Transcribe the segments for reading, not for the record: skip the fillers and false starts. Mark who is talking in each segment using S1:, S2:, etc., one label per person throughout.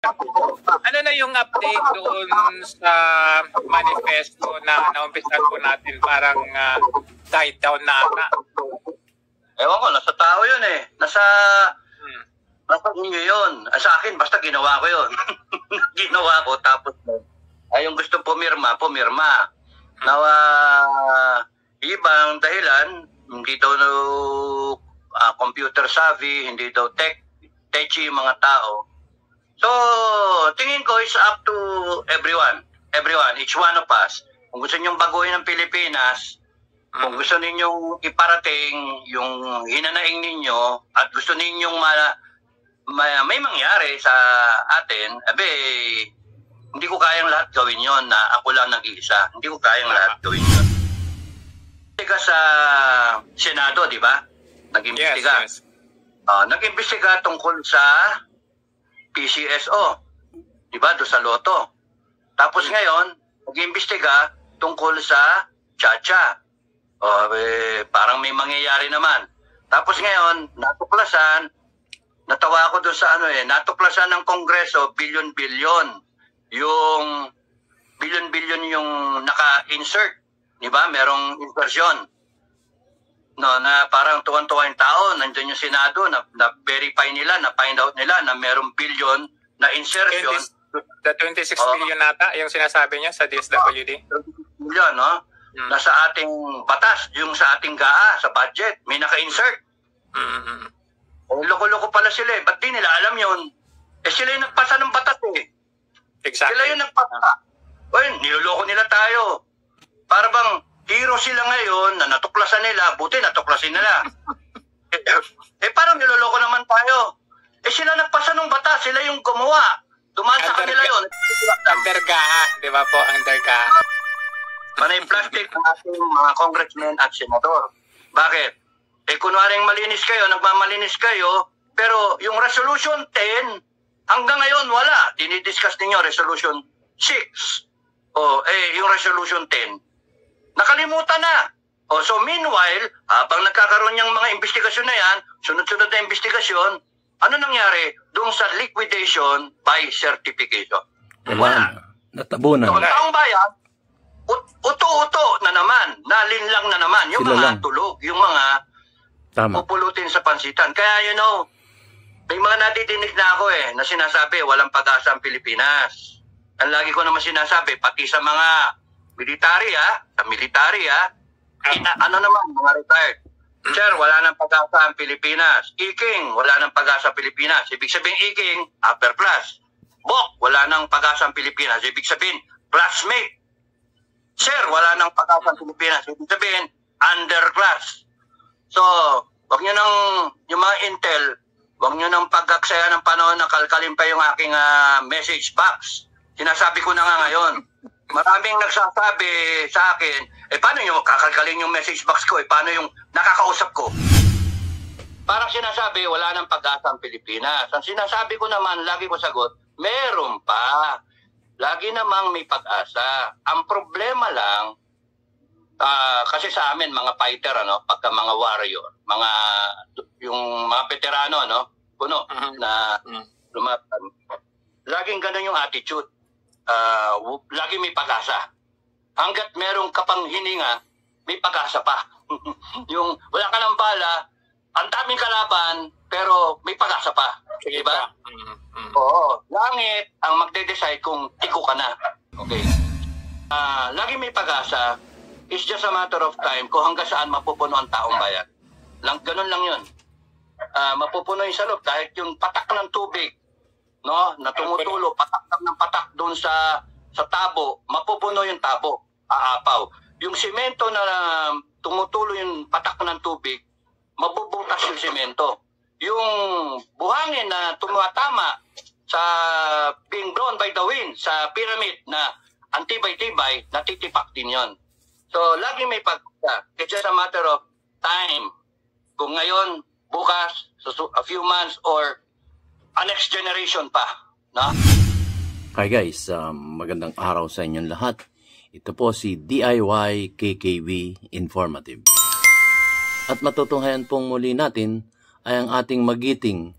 S1: Ano na yung update doon sa manifesto na naumpisan po natin parang died down na ata?
S2: Ewan ko, nasa tao yun eh. Nasa inyo yun. Sa akin, basta ginawa ko yun. Ginawa ko, tapos yung gusto pumirma. Nawa, ibang dahilan, hindi daw computer savvy, hindi daw techy yung mga tao. So, tingin ko is up to everyone, each one of us. Kung gusto ninyong baguhin ang Pilipinas, kung gusto ninyong iparating yung hinanaing ninyo at gusto ninyong may mangyari sa atin, hindi ko kayang lahat gawin yon na ako lang nag-iisa. Hindi ko kayang lahat gawin yon. Nag-imbestiga sa Senado, di ba? Nag-imbestiga.
S1: Yes.
S2: Nag-imbestiga tungkol sa PCSO, di ba? Doon sa Lotto. Tapos ngayon, nag-imbestiga tungkol sa Chacha. Parang may mangyayari naman. Tapos ngayon, natawa ako doon sa natuklasan ng Kongreso, bilyon-bilyon. Yung bilyon-bilyon yung naka-insert. Di ba? Merong inversion. No, na parang tuwan-tuwa yung tao, nandiyan yung Senado, na-verify nila, na-find out nila na merong billion na insertion.
S1: The 26 billion nata, yung sinasabi niya sa DSWD?
S2: 26 billion, no? Nasa ating batas, yung sa ating GAA, sa budget, may naka-insert. Loko-loko pala sila eh. Ba't di nila alam yun? Sila yung nagpasa ng batas eh.
S1: Exactly.
S2: Sila yung nagpasa. Niloloko nila tayo. Para bang hero sila ngayon na natuklasan nila, buti natuklasin nila. Parang niloloko naman tayo. Sila nagpasa ng batas, sila yung gumawa. Dumaan sa kanila yun.
S1: Under GAA, di ba po? Under GAA.
S2: Panay plastic ng ating mga congressmen at senador. Bakit? Kunwaring malinis kayo, nagmamalinis kayo, pero yung resolution 10, hanggang ngayon wala. Dinidiscuss ninyo resolution 6. Yung resolution 10, nakalimutan na. So meanwhile, habang nagkakaroon niyang mga investigasyon na yan, sunod-sunod na investigasyon, ano nangyari doon sa liquidation by certification? Wala.
S3: Natabunan.
S2: So ang taong bayan, uto-uto na naman, nalinlang na naman, yung
S3: Sila
S2: mga
S3: lang.
S2: tulog, yung mga pupulutin sa pansitan. Kaya may mga nadidinig na ako na sinasabi, walang pag-asa ang Pilipinas. Ang lagi ko naman sinasabi, pati sa mga military, naman, mga retired. Sir, wala nang pag-asa ang Pilipinas. Iking, wala nang pag-asa ang Pilipinas. Ibig sabihin, Iking, upper class. Bok, wala nang pag-asa ang Pilipinas. Ibig sabihin, classmate. Sir, wala nang pag-asa ang Pilipinas. Ibig sabihin, underclass. So, wag nyo nang, yung mga intel, wag nyo nang pag-aksaya ng panahon na kalkalin pa yung aking message box. Sinasabi ko na nga ngayon. Maraming nagsasabi sa akin, paano nyo kakalkalin yung message box ko? Paano yung nakakausap ko? Parang sinasabi, wala nang pag-asa ang Pilipinas. Ang sinasabi ko naman, lagi ko sagot, meron pa. Lagi namang may pag-asa. Ang problema lang, kasi sa amin, mga fighter, pagka mga warrior, yung mga veterano, puno, na lumatan, laging ganun yung attitude. Lagi may pag-asa. Hanggat merong kapang hininga, may pag-asa pa. Yung wala ka ng bala, ang daming kalaban, pero may pag-asa pa. Diba? Oo. Langit ang magde-decide kung tiko ka na. Okay. Lagi may pag-asa. It's just a matter of time kung hanggang saan mapupuno ang taong bayan. Ganun lang yun. Mapupuno yung salop kahit yung patak ng tubig, na tumutulo, patak ng patak doon sa tabo, mapupuno yung tabo, aapaw. Yung simento na tumutulo yung patak ng tubig, mabubutas yung simento. Yung buhangin na tumatama sa being blown by the wind, sa pyramid na antibay-tibay, natitipak din yon. So, lagi may pagkakita. It's just a matter of time. Kung ngayon, bukas, a few months, or a next generation pa. No?
S3: Hi guys, magandang araw sa inyong lahat. Ito po si DIY KKV Informative. At matutunghayan pong muli natin ay ang ating magiting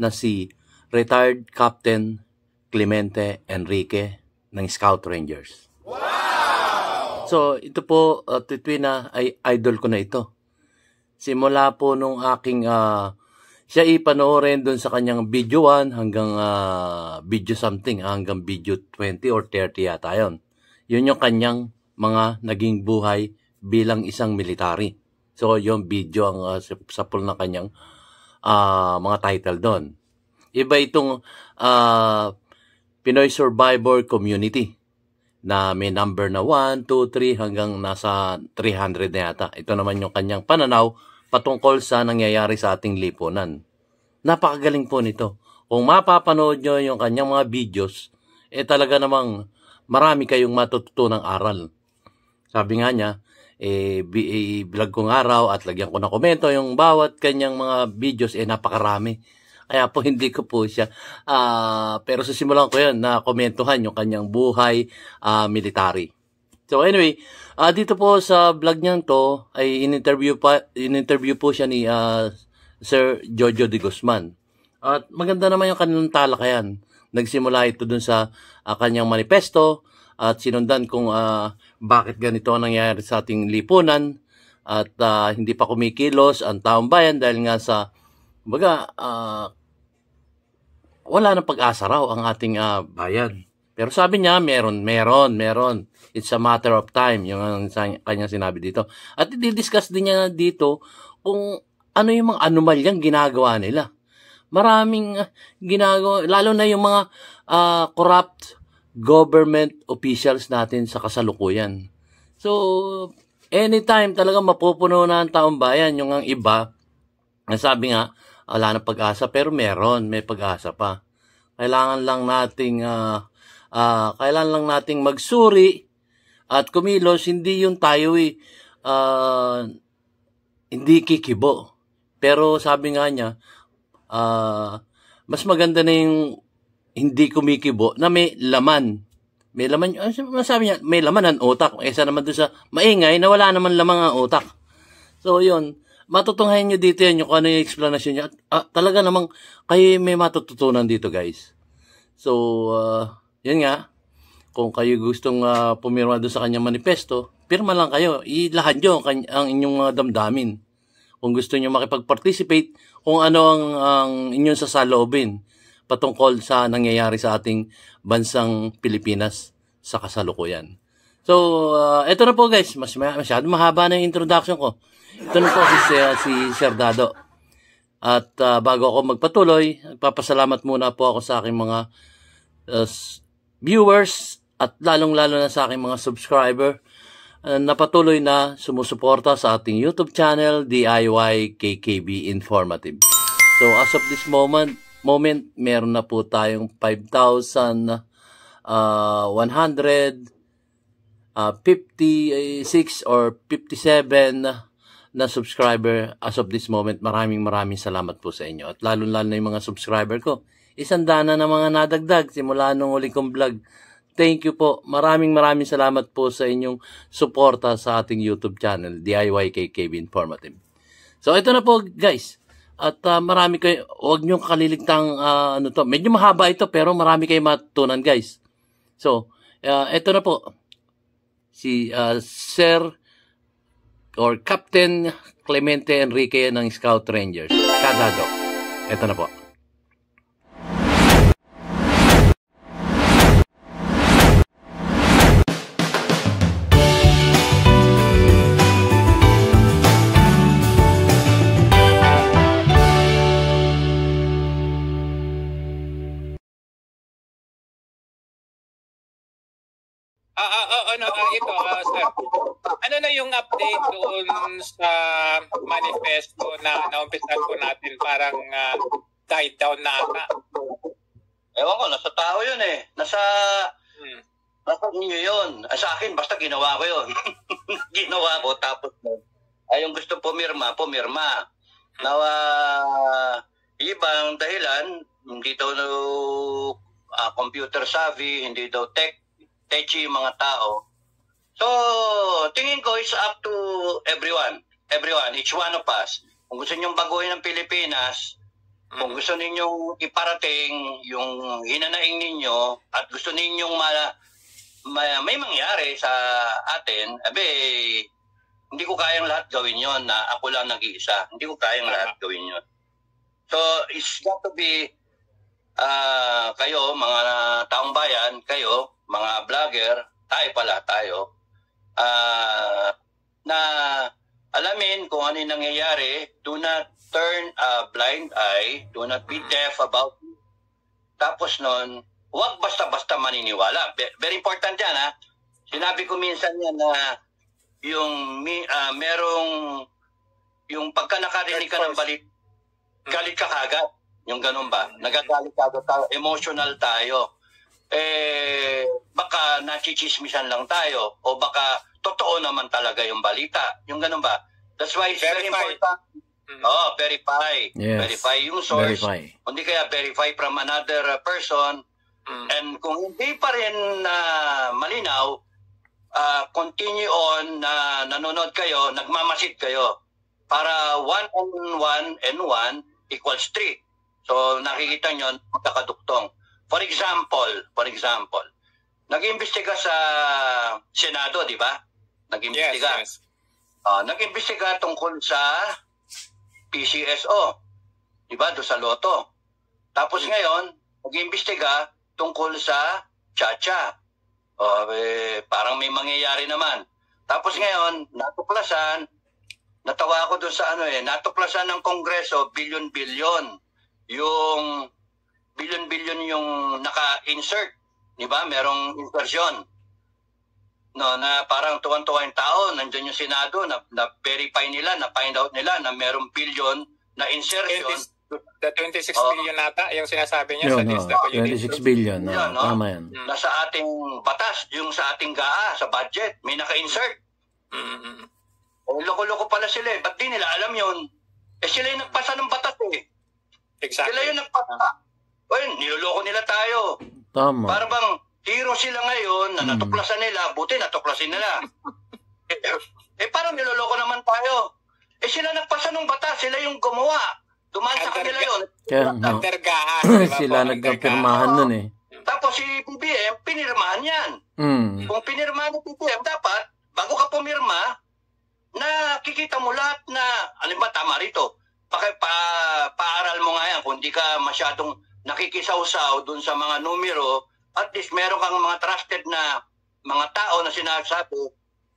S3: na si Retired Captain Clemente Enrique ng Scout Rangers. So, ito po, Titwina, ay idol ko na ito. Simula po nung aking, siya ipanoorin dun sa kanyang video 1 hanggang video something, hanggang video 20 or 30 yata yun. Yun yung kanyang mga naging buhay bilang isang military. So, yung video ang sa pool ng kanyang mga title doon. Iba itong Pinoy Survivor Community na may number na 1, 2, 3 hanggang nasa 300 na yata. Ito naman yung kanyang pananaw patungkol sa nangyayari sa ating lipunan. Napakagaling po nito. Kung mapapanood nyo yung kanyang mga videos, talaga namang marami kayong matututunang aral. Sabi nga niya, vlog kong araw at lagyan ko ng komento yung bawat kanyang mga videos, napakarami. Kaya po hindi ko po siya, pero sa simulan ko yan na komentuhan yung kanyang buhay military. So anyway, dito po sa vlog niyan to ay in-interview po siya ni Sir Jojo de Guzman. At maganda naman yung kanilang talakayan. Nagsimula ito dun sa kanyang manifesto at sinundan kung bakit ganito ang nangyayari sa ating lipunan at hindi pa kumikilos ang taong bayan dahil nga sa wala nang pag-asa raw ang ating bayan. Pero sabi niya, meron. It's a matter of time, yung kanyang sinabi dito. At i-discuss din niya dito kung ano yung mga anomalyang ginagawa nila. Maraming ginagawa, lalo na yung mga corrupt government officials natin sa kasalukuyan. So, anytime talaga mapupuno na ang taong bayan, yung ang iba, sabi nga, wala na pag-asa, pero may pag-asa pa. Kailangan lang nating magsuri at kumilos, hindi yung tayo hindi kikibo. Pero sabi nga niya, mas maganda na yung hindi kumikibo na may laman. May laman, sabi niya, may laman ang utak. Kaysa naman doon sa maingay na wala naman lamang ang utak. So, yun. Matutunghayan nyo dito yan yung ano yung explanation niya. Talaga namang kayo may matututunan dito, guys. So, yun nga. Kung kayo gustong pumirma doon sa kanyang manifesto, pirma lang kayo. Ilahad nyo ang inyong mga damdamin. Kung gusto nyo makipag-participate, kung ano ang inyong sasaloobin patungkol sa nangyayari sa ating bansang Pilipinas sa kasalukuyan. So, eto na po, guys. Masyado mahaba na yung introduction ko. Ito na po si Sir Dado. At bago ako magpatuloy, papasalamat muna po ako sa aking mga viewers at lalong-lalo na sa aking mga subscriber na patuloy na sumusuporta sa ating YouTube channel, DIY KKB Informative. So as of this moment, meron na po tayong 5,156 or 57 na subscriber as of this moment. Maraming salamat po sa inyo. At lalo-lalo na yung mga subscriber ko. 100 na mga nadagdag simula nung huling kong vlog. Thank you po. Maraming salamat po sa inyong suporta sa ating YouTube channel, DIY KKB Informative. So ito na po, guys. At marami kayo, huwag nyo kaliligtang medyo mahaba ito pero marami kayo matutunan, guys. So, ito na po. Si Sir or Captain Clemente Enrique ng Scout Rangers. Kadado. Ito na po.
S1: Ito, sir. Ano na yung update doon sa manifesto na naumpisan po natin? Parang died down na ata.
S2: Ewan ko, nasa tao yun eh. Nasa inyo yun. Sa akin, basta ginawa ko yun. Ginawa ko, tapos yung gusto pumirma. Nawa, ibang dahilan, hindi daw computer savvy, hindi daw techy yung mga tao. So, tingin ko it's up to everyone, each one of us. Kung gusto nyong baguhin ng Pilipinas, Kung gusto ninyong iparating yung hinanaing ninyo at gusto ninyong may mangyari sa atin, hindi ko kayang lahat gawin yon na ako lang nag-iisa. Hindi ko kayang lahat gawin yon. So, it's got to be kayo, mga taong bayan, kayo, mga vlogger, tayo, na alamin kung ano yung nangyayari. Do not turn a blind eye. Do not be deaf about it. Tapos nun, huwag basta-basta maniniwala. Very important yan, ha? Sinabi ko minsan yan na merong yung pagka nakarinig ka ng balit, galit ka kagad. Yung ganun ba? Nagagalit kagad tayo. Emotional tayo. Baka nachichismisan lang tayo o baka totoo naman talaga yung balita. Yung ganun ba? That's why it's very important. Verify.
S3: Yes.
S2: Verify yung source.
S3: Verify.
S2: Hindi kaya verify from another person. And kung hindi pa rin malinaw, continue on na nanonood kayo, nagmamasid kayo. Para 1 on 1 and 1 equals 3. So nakikita nyo, magkakaduktong. For example, nag-imbestiga sa Senado, di ba? Nag-imbestiga.
S1: Yes.
S2: Nag-imbestiga tungkol sa PCSO, di ba? Doon sa Lotto. Tapos ngayon, nag-imbestiga tungkol sa Chacha. Parang may mangyayari naman. Tapos ngayon, natawa ako doon sa natuklasan ng Kongreso, bilyon-bilyon. Yung bilyon-bilyon yung naka-insert. Di ba? Merong insertion. No, na parang tuwan-tuwa yung tao, nandiyan yung Senado, na-verify nila, na-find out nila na merong billion na insertion.
S1: The 26 billion nata, yung sinasabi niya sa DSWD.
S3: 26 billion. Tama yan.
S2: Na sa ating batas, yung sa ating GAA, sa budget, may naka-insert. Loko-loko pala sila eh. Ba't di nila alam yun? Sila yung nagpasa ng batas eh.
S1: Exactly.
S2: Sila yung nagpasa. Niloloko nila tayo.
S3: Tama.
S2: Para bang hero sila ngayon na natuklasan nila, buti natuklasin nila. Parang niloloko naman tayo. Sila nagpasa ng batas, sila yung gumawa. Dumaan sa kanila yun.
S3: Sila nagpirmahan nun eh.
S2: Tapos si BBM, pinirmahan yan. Kung pinirmahan ng BBM, dapat, bago ka pumirma, nakikita mo lahat na, tama rito, paaral mo nga yan, kung di ka masyadong nakikisaw-saw dun sa mga numero, at least meron kang mga trusted na mga tao na sinasabi,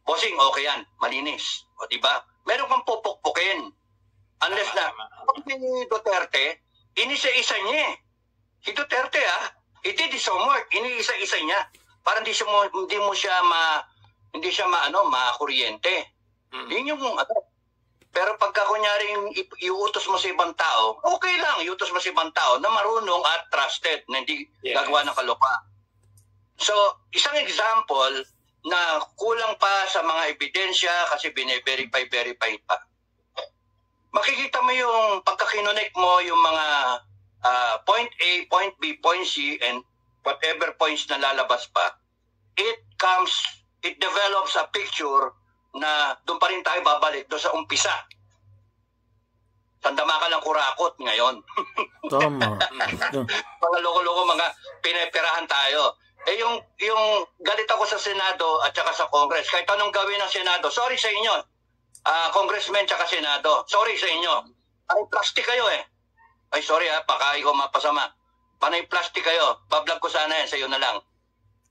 S2: bossing, okay yan, malinis. O diba? Meron kang pupukpukin. Unless na, si Duterte, inisa-isa niya eh. Si Duterte it did his homework, iniisa-isa niya. Para hindi mo siya makuryente. Yun yung Pero pagka kunyari iutos mo sa ibang tao, okay lang, iutos mo sa ibang tao na marunong at trusted, na hindi gagawa ng kaloka. So, isang example na kulang pa sa mga ebidensya kasi bine-verify pa. Makikita mo yung pagka-connect mo yung mga point A, point B, point C, and whatever points na lalabas pa, it develops a picture na doon pa rin tayo babalik doon sa umpisa. Tandama ka ng kurakot ngayon.
S3: Tama.
S2: Mga loko-loko, mga pineperahan tayo. Yung galit ako sa Senado at saka sa Congress, kahit anong gawin ng Senado, sorry sa inyo, Congressman tsaka Senado, sorry sa inyo. Panay plastic kayo eh. Ay sorry baka ikaw mapasama. Panay plastic kayo. Bablog ko sana yan, sa iyo na lang.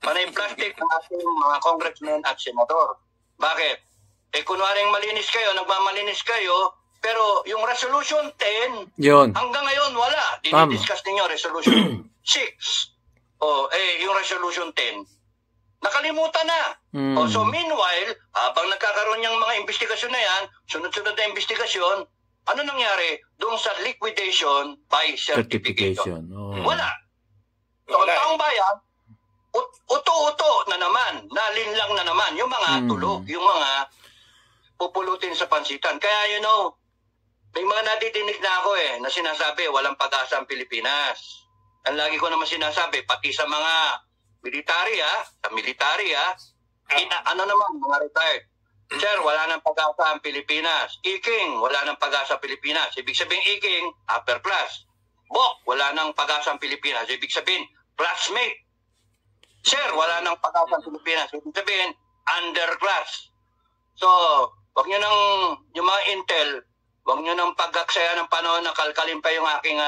S2: Panay plastic ng ating mga congressmen at senador. Bakit? Kunwaring malinis kayo, nagmamalinis kayo, pero yung resolution 10, hanggang ngayon wala. Dinidiscuss ninyo resolution 6. Yung resolution 10, nakalimutan na. So meanwhile, habang nagkakaroon yung mga investigasyon na yan, sunod-sunod na investigasyon, ano nangyari doon sa liquidation by certification? Wala. So ang taong bayan, uto-uto na naman, nalinlang na naman yung mga tulog, yung mga pupulutin sa pansitan. Kaya may mga nadidinig na ako na sinasabi walang pag-asa ang Pilipinas. Ang lagi ko naman sinasabi, pati sa mga military mga retired. Sir, wala nang pag-asa ang Pilipinas. Iking, wala nang pag-asa ang Pilipinas. Ibig sabihin Iking, upper class. Bok, wala nang pag-asa ang Pilipinas. Ibig sabihin, classmate. Sir, wala nang pag-asa ang Pilipinas. Ibig sabihin, underclass. So, wag nyo nang, yung mga intel, wag nyo nang pag-aksaya ng panahon na kalkalin pa yung aking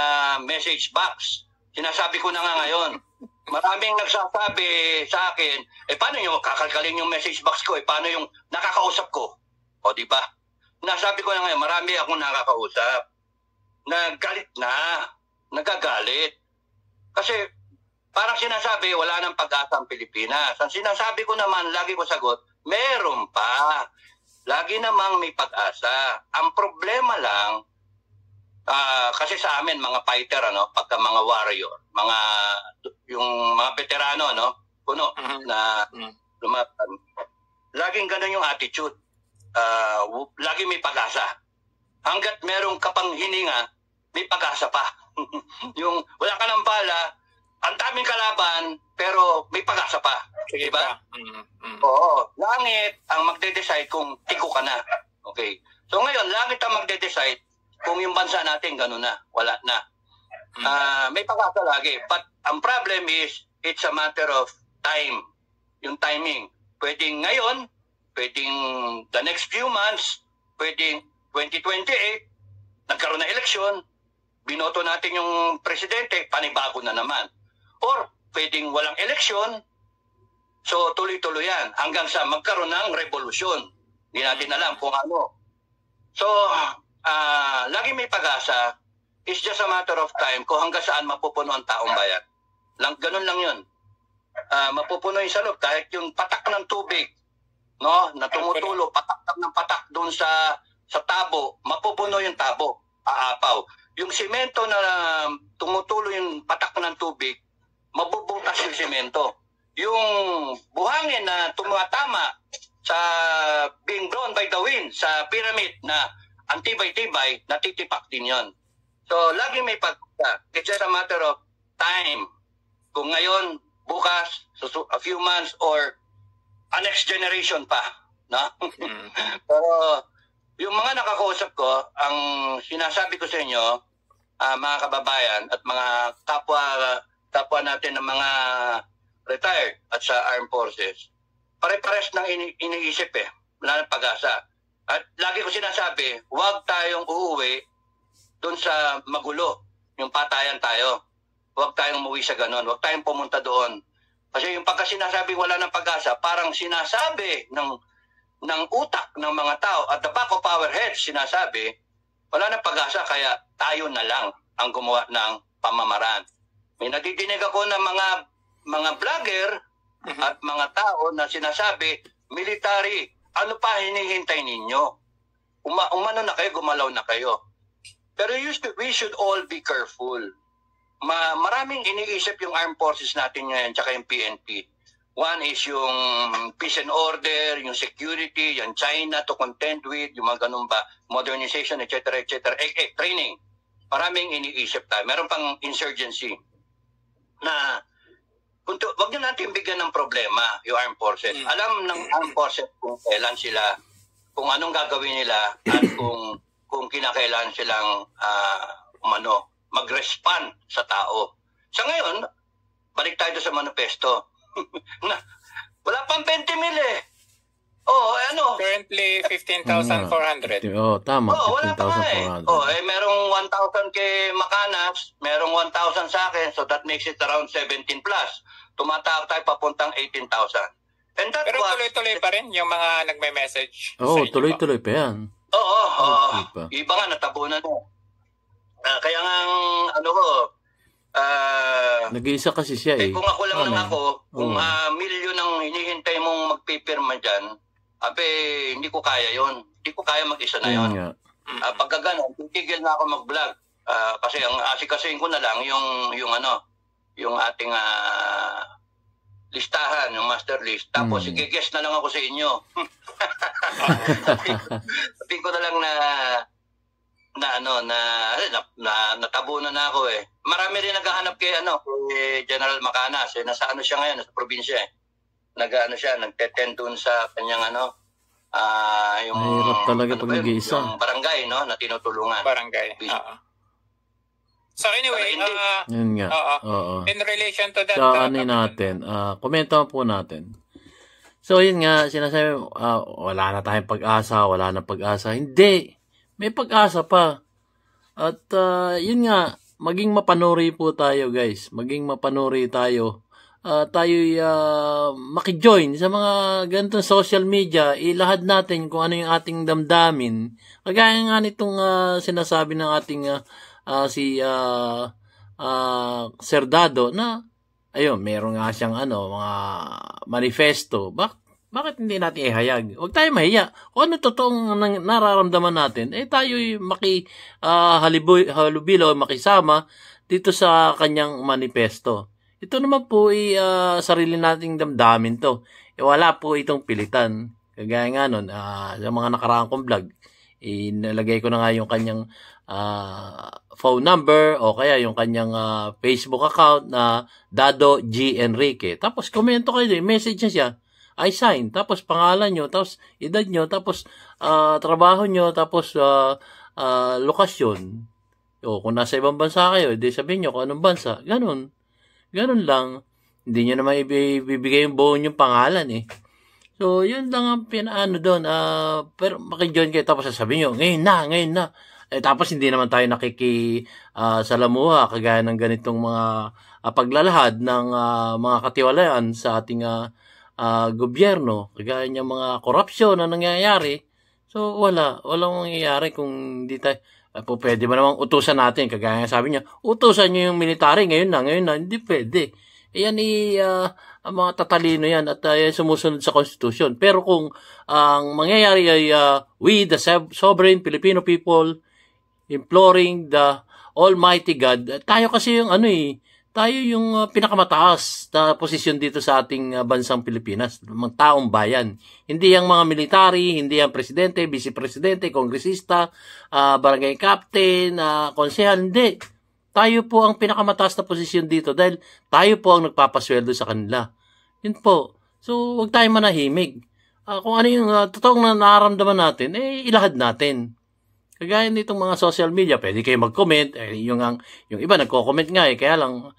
S2: message box. Sinasabi ko na nga ngayon. Maraming nagsasabi sa akin, paano nyo kakalkalin yung message box ko? Paano yung nakakausap ko? O, di ba? Nasabi ko na ngayon, marami akong nakakausap. Nagalit na. Nagagalit. Kasi, parang sinasabi, wala nang pag-asa ang Pilipinas. Ang sinasabi ko naman, lagi ko sagot, meron pa. Lagi namang may pag-asa. Ang problema lang, kasi sa amin, mga fighter, pagka mga warrior, yung mga veterano, puno, na lumatan, laging ganun yung attitude. Lagi may pag-asa. Hanggat merong kapang hininga, may pag-asa pa. Yung wala ka ng bala, ang daming kalaban, pero may pag-asa pa.
S1: Sige
S2: diba? Oo. Langit ang magde-decide kung tiko ka na. Okay. So ngayon, langit ang magde-decide kung yung bansa natin gano'n na. Wala na. May pag-asa lagi. But ang problem is, it's a matter of time. Yung timing. Pwedeng ngayon, pwedeng the next few months, pwedeng 2028, nagkaroon na eleksyon, binoto natin yung presidente, panibago na naman. Or pwedeng walang eleksyon, so tuloy-tuloy yan hanggang sa magkaroon ng revolusyon. Hindi natin alam kung ano. So, lagi may pag-asa. It's just a matter of time kung hanggang saan mapupuno ang taong bayan. Ganun lang yun. Mapupuno yung salot kahit yung patak ng tubig, na tumutulo, patak ng patak doon sa tabo, mapupuno yung tabo, aapaw. Yung simento na tumutulo yung patak ng tubig, mabubutas yung simento. Yung buhangin na tumatama sa being blown by the wind sa pyramid na antibay-tibay, natitipak din yon. So, lagi may pagkakita. It's just a matter of time. Kung ngayon, bukas, a few months, or a next generation pa. No? Pero, yung mga nakakausap ko, ang sinasabi ko sa inyo, mga kababayan at mga kapwa natin ng mga retired at sa armed forces, pare-pares ng iniisip wala nang pag-asa. At lagi ko sinasabi, huwag tayong uuwi doon sa magulo, yung patayan tayo. Huwag tayong umuwi sa ganon, huwag tayong pumunta doon. Kasi yung pagka sinasabing wala nang pag-asa, parang sinasabi ng utak ng mga tao at the back of our heads sinasabi, wala nang pag-asa kaya tayo na lang ang gumawa ng pamamaraan. May nadidinig ako ng mga vlogger at mga tao na sinasabi, military, ano pa hinihintay ninyo? Umano na kayo, gumalaw na kayo. Pero we should all be careful. Maraming iniisip yung armed forces natin ngayon, tsaka yung PNP. One is yung peace and order, yung security, yung China to contend with, yung mga ganun ba, modernization, etc., etc., training. Maraming iniisip tayo. Meron pang insurgency na wag nyo natin bigyan ng problema yung armed forces. Alam ng armed forces kung kailan sila, kung anong gagawin nila, at kung kinakailan silang mag-respond sa tao. Sa ngayon, balik tayo sa manifesto. Wala pang 20 mil
S1: Currently, 15,400.
S3: Tama.
S2: Wala pa nga merong 1,000 kay Makanas, merong 1,000 sa akin, so that makes it around 17 plus. Tumatawag tayo papuntang 18,000.
S1: Pero tuloy-tuloy pa rin yung mga nagme-message.
S3: Tuloy-tuloy pa yan.
S2: Iba nga, natabunan mo. Kaya nga,
S3: nag-iisa kasi siya
S2: kung ako lang kung milyon ang hinihintay mong magpipirma dyan, hindi ko kaya yon. Hindi ko kaya mag-isa na yon. Pagka gano'n, titigil na ako mag-vlog. Kasi ang asikasuhin ko na lang yung ating listahan, yung master list. Tapos i-guess na lang ako sa inyo. Sabihin ko na lang natabunan na ako Marami rin naghahanap kay General Macanas. Nasa siya ngayon, nasa probinsya nagte-tend doon sa kanyang yung
S3: hirap talaga pag nag-iisa.
S2: Yung barangay na tinutulungan.
S1: Barangay. So anyway,
S3: Yun nga.
S1: oo.
S3: Oo.
S1: In relation to that,
S3: So, ano natin, komento po natin. So, yun nga, sinasabi, wala na tayong pag-asa, wala na pag-asa. Hindi. May pag-asa pa. At, yun nga, maging mapanuri po tayo, guys. Maging mapanuri tayo. Tayo'y makijoin sa mga ganitong social media. Ilahad natin kung ano yung ating damdamin. Kagaya nga nitong sinasabi ng ating si Sir Dado na ayun, meron nga siyang mga manifesto. Bakit hindi natin ihayag? Huwag tayo mahiya. Kung ano totoong nararamdaman natin, tayo'y halubilo, makisama dito sa kanyang manifesto. Ito naman po sarili nating damdamin to. Wala po itong pilitan. Kagaya nga nun, sa mga nakaraang kong vlog, inalagay ko na nga yung kanyang phone number o kaya yung kanyang Facebook account na Dado G. Enrique. Tapos komento kayo din, message niya siya, I sign, tapos pangalan nyo, tapos edad nyo, tapos trabaho nyo, tapos lokasyon. O kung nasa ibang bansa kayo, di sabihin nyo kung anong bansa. Ganun lang. Hindi nyo naman ibibigay yung buo yung pangalan eh. So, yun lang ang pinaano doon. Pero makijoin kayo tapos sasabihin nyo, ngayon na. Tapos hindi naman tayo salamuha kagaya ng ganitong mga paglalahad ng mga katiwalayan sa ating gobyerno. Kagaya ng mga korupsyon na nangyayari. So, walang mangyayari kung hindi tayo. Pwede ba namang utusan natin? Kagaya sabi niya, utusan nyo yung military ngayon na. Hindi pwede. Yan ang mga tatalino yan at sumusunod sa Constitution. Pero kung ang mangyayari ay we, the sovereign Filipino people, imploring the Almighty God, tayo kasi yung tayo yung pinakamataas na posisyon dito sa ating bansang Pilipinas, mga taong bayan. Hindi yung mga military, hindi yung presidente, vice-presidente, kongresista, barangay captain, konsehal, hindi. Tayo po ang pinakamataas na posisyon dito dahil tayo po ang nagpapasweldo sa kanila. Yun po. So, huwag tayong manahimig. Kung ano yung totoong nararamdaman natin, ilahad natin. Kagaya nitong mga social media, pwede kayo mag-comment. Yung iba nagko-comment nga kaya lang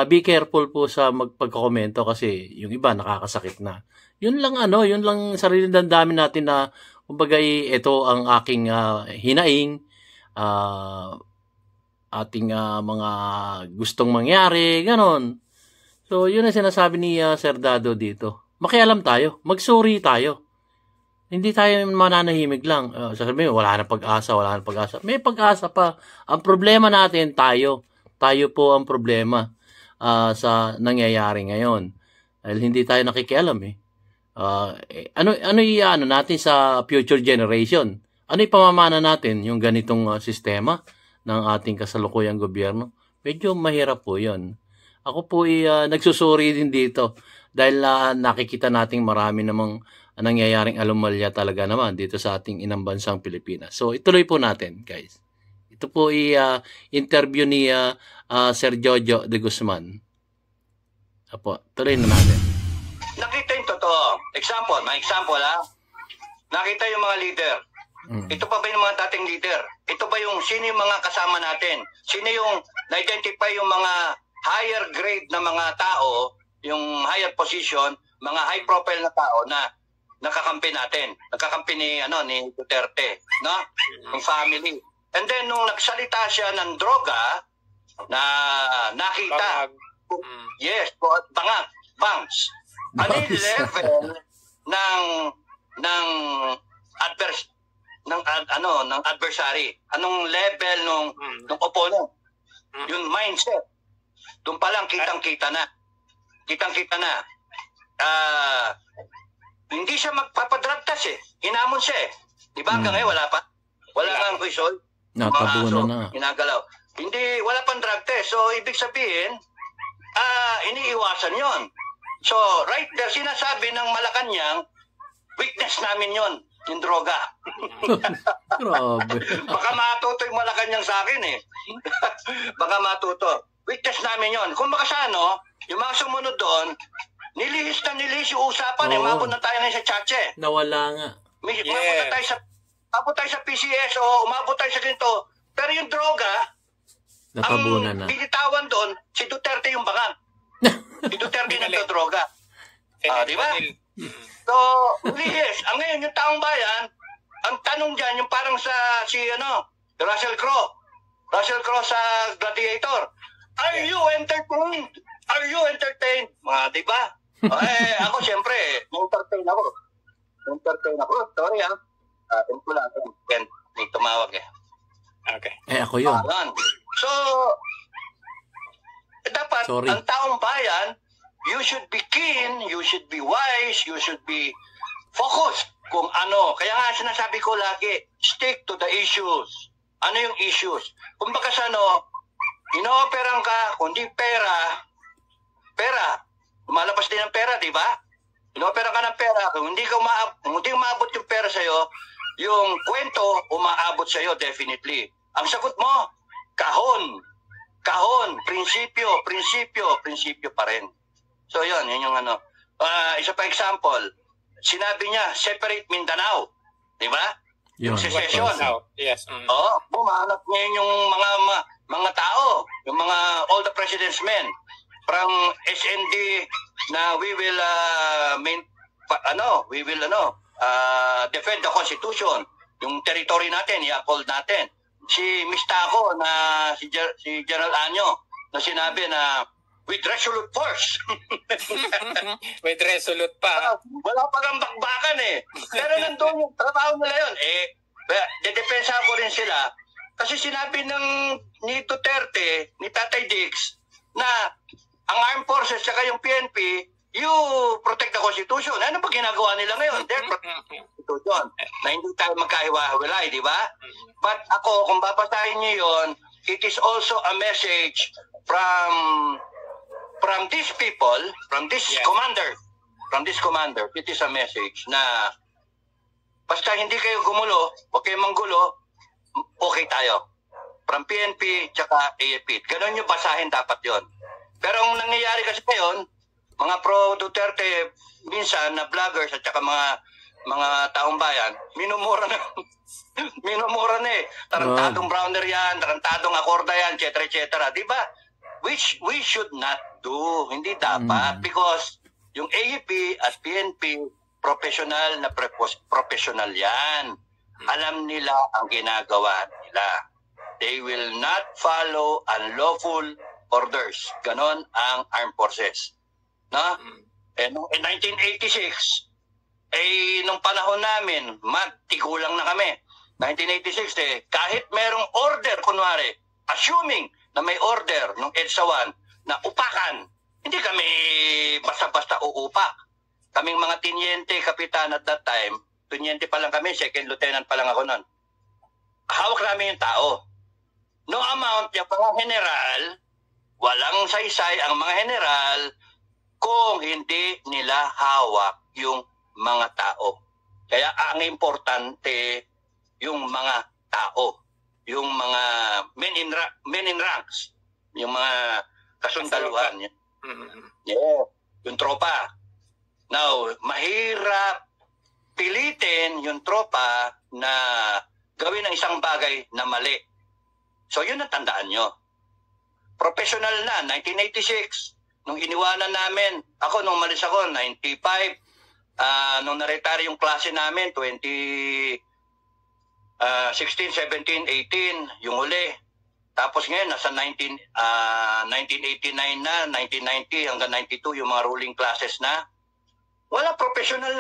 S3: be careful po sa magpagko-komento kasi yung iba nakakasakit na. Yun lang sariling damdamin natin na kumbaga ito ang aking hinaing, ating mga gustong mangyari, ganon. So, yun ang sinasabi ni Sir Dado dito. Makialam tayo, magsuri tayo. Hindi tayo mananahimik lang. Sasabihin, wala na pag-asa. May pag-asa pa. Ang problema natin, tayo. Tayo po ang problema sa nangyayari ngayon. Dahil hindi tayo nakikialam ano natin sa future generation? Ano ipamamana natin yung ganitong sistema ng ating kasalukuyang gobyerno? Medyo mahirap po yun. Ako po nagsusuri din dito dahil nakikita nating marami namang nangyayaring anomalya talaga naman dito sa ating inang bansang Pilipinas. So, ituloy po natin, guys. Ito po interview ni Sir Jojo de Guzman. Apo, tuloy na natin.
S2: Nakita yung totoo. May example Nakita yung mga leader. Ito pa ba yung mga dating leader? Ito ba sino yung mga kasama natin? Sino yung na-identify yung mga higher grade na mga tao, yung higher position, mga high profile na tao na nakakampi natin. Nakakampi ni Duterte, no? Yung family. And then nung nagsalita siya ng droga na nakita. Yes, bangag, bangs. Ano yung level ng adversary? Anong level nung opponent? Yung mindset. Doon pa lang kitang-kita na. Hindi siya magpapadrag test Hinamon siya Diba hanggang ngayon wala pa? Wala nga ang result.
S3: Natabunan na.
S2: Hinagalaw. Wala pang drug test. So, ibig sabihin, iniiwasan yon. So, right there, sinasabi ng Malacanang, weakness namin yon, yung droga.
S3: Grabe.
S2: Baka matuto yung Malacanang sa akin Baka matuto. Weakness namin yon. Kung baka yung mga sumunod doon, nilihis yung usapan Mabot na tayo ngayon sa Chache.
S3: Nawala nga.
S2: Umabot tayo sa PCS o umabot tayo sa ganito. Pero yung droga,
S3: Natabunan na.
S2: Ang binitawan doon, si Duterte yung bangag. Si Duterte nagdodroga. Di ba? So, yes. Ang ngayon, yung taong bayan, ang tanong dyan, yung parang Russell Crowe. Russell Crowe sa Gladiator. Are you entertained? Are you entertained? Di ba? Ako, siyempre, entertain ako. Sorry, wala. May tumawag eh.
S1: Okay.
S3: Ako yun.
S2: So, dapat, ang taong bayan, you should be keen, you should be wise, you should be focused kung ano. Kaya nga sinasabi ko lagi, stick to the issues. Ano yung issues? Kung baka ino-operan ka, kundi pera, lumalabas din ang pera, di ba? Ino-operan ka ng pera, kung hindi umaabot yung pera sa'yo, yung kwento, umaabot sa'yo, definitely. Ang sagot mo, kahon, prinsipyo pa rin. So yun yung isa pa example, sinabi niya, separate Mindanao, di ba? Yung secession.
S1: Yes.
S2: Bumahanap ngayon yung mga tao, yung all the president's men, from SND na we will defend the Constitution, yung territory natin, i-uphold natin. Si Mistako na si General Anyo na sinabi na with resolute force.
S1: With resolute pa.
S2: Wala pa kang bakbakan eh. Pero nandun yung trabaho nila yun. Dedepensa ko rin sila kasi sinabi ni Duterte, ni Tatay Diggs, na ang armed forces saka yung PNP, you protect the Constitution. Ano ba ginagawa nila ngayon? They're protecting the Constitution. Na hindi tayo magkahiwa-hiwalay, di ba? But ako, kung babasahin niyo yun, it is also a message from these people, from this commander, it is a message na basta hindi kayo gumulo, huwag kayo manggulo, okay tayo. From PNP tsaka AFP. Ganon yung basahin dapat yon. Pero ang nangyayari kasi ngayon, mga pro-Duterte, minsan na vloggers at tsaka mga taong bayan, minumura na eh. Tarantadong Browner yan, tarantadong Acorda yan, etc. Diba? Which we should not do. Hindi dapat. Because yung AFP at PNP, professional professional yan. Alam nila ang ginagawa nila. They will not follow unlawful orders. Ganon ang armed forces. No? In 1986, nung panahon namin, tigulang na kami. 1986, kahit merong order, kunwari, assuming na may order ng EDSA 1 na upakan, hindi kami basta-basta uupak. Kaming mga tinyente, kapitan at that time, tinyente pa lang kami, second lieutenant pa lang ako nun. Hawak namin yung tao. No amount, yung mga general, walang saysay ang mga general kung hindi nila hawak yung mga tao. Kaya ang importante yung mga tao, yung mga men in ranks, yung mga kasundaluhan. Yeah, yung tropa. Now, mahirap pilitin yung tropa na gawin ang isang bagay na mali. So, yun ang tandaan nyo. Professional na, 1986. Nung iniwanan namin, ako nung malis ako, 95. Nung na-retire yung klase namin, 16, 17, 18, yung uli. Tapos ngayon, nasa 1989 na, 1990 hanggang 92, yung mga ruling classes na. Wala, professional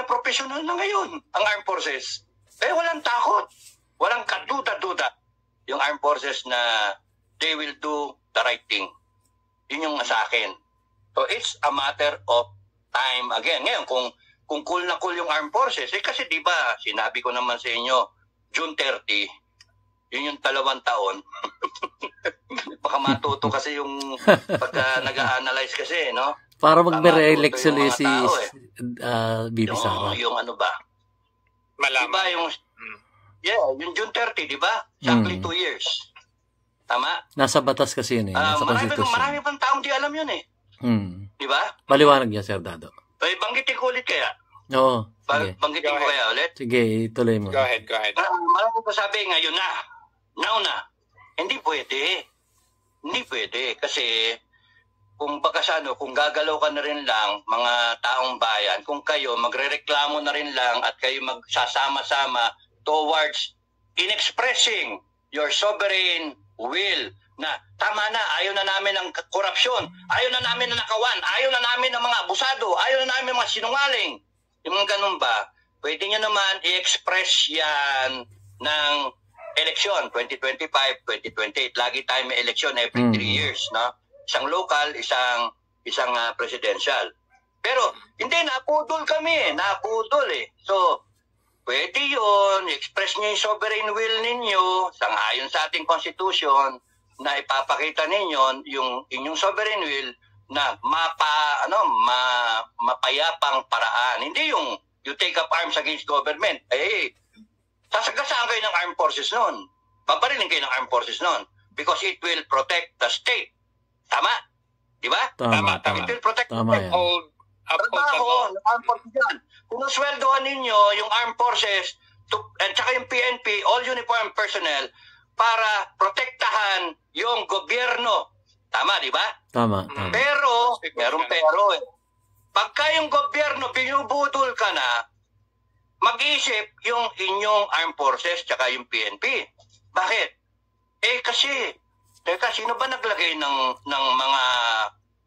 S2: na ngayon ang armed forces. Walang takot. Walang kaduda-duda yung armed forces na they will do the right thing. Yun yung sa akin. So it's a matter of time. Again, ngayon, kung cool na cool yung armed forces, kasi di ba sinabi ko naman sa inyo, June 30, yun yung 2 taon. Baka matuto kasi yung pagka nag-a-analyze kasi, no?
S3: Para mag-re-elect sila si Bibi Sara.
S2: Yung ano ba?
S1: Malaman.
S2: Diba yung yung June 30, di ba? Exactly 2 years. Tama?
S3: Nasa batas kasi yun eh. Nasa Constitution.
S2: Marami pang taong di alam yun eh. Di ba?
S3: Maliwanag niya, Sir Dado.
S2: Banggitin ko ulit kaya.
S3: Oo. Sige.
S2: Banggitin ko kaya ulit.
S3: Sige, ituloy mo.
S1: Go ahead.
S2: Marami pa sabi ngayon na. Now na. Hindi pwede. Hindi pwede kasi kung kung gagalaw ka na rin lang, mga taong bayan, kung kayo magrereklamo na rin lang at kayo magsasama-sama towards in expressing your sovereign will na tama na, ayaw na namin ng korupsyon, ayaw na namin ng nakawan, ayaw na namin ng mga abusado, ayaw na namin ng mga sinungaling. Yung mga ganun ba, pwede nyo naman i-express yan ng eleksyon, 2025, 2028. Lagi tayo may eleksyon every 3 years, no? Isang local, isang presidential. Pero hindi, napudol kami, napudol eh. So, pwede yun, express nyo yung sovereign will ninyo, sangayon sa ating constitution, na ipapakita ninyo yung inyong sovereign will na mapayapang paraan. Hindi yung you take up arms against government. Sasagasaan kayo ng armed forces noon. Babarilin kayo ng armed forces noon because it will protect the state. Tama? Di ba?
S3: Tama.
S2: It will protect
S3: Tama yan.
S2: trabaho ng armed forces yan. Kung sweldohan ninyo yung armed forces at saka yung PNP, all uniform personnel, para protektahan yung gobyerno. Tama, di ba?
S3: Tama.
S2: Pero, merong pero eh. Pagka yung gobyerno, binubudol ka na, mag-iisip yung inyong armed forces tsaka yung PNP. Bakit? Kasi, teka, sino ba naglagay ng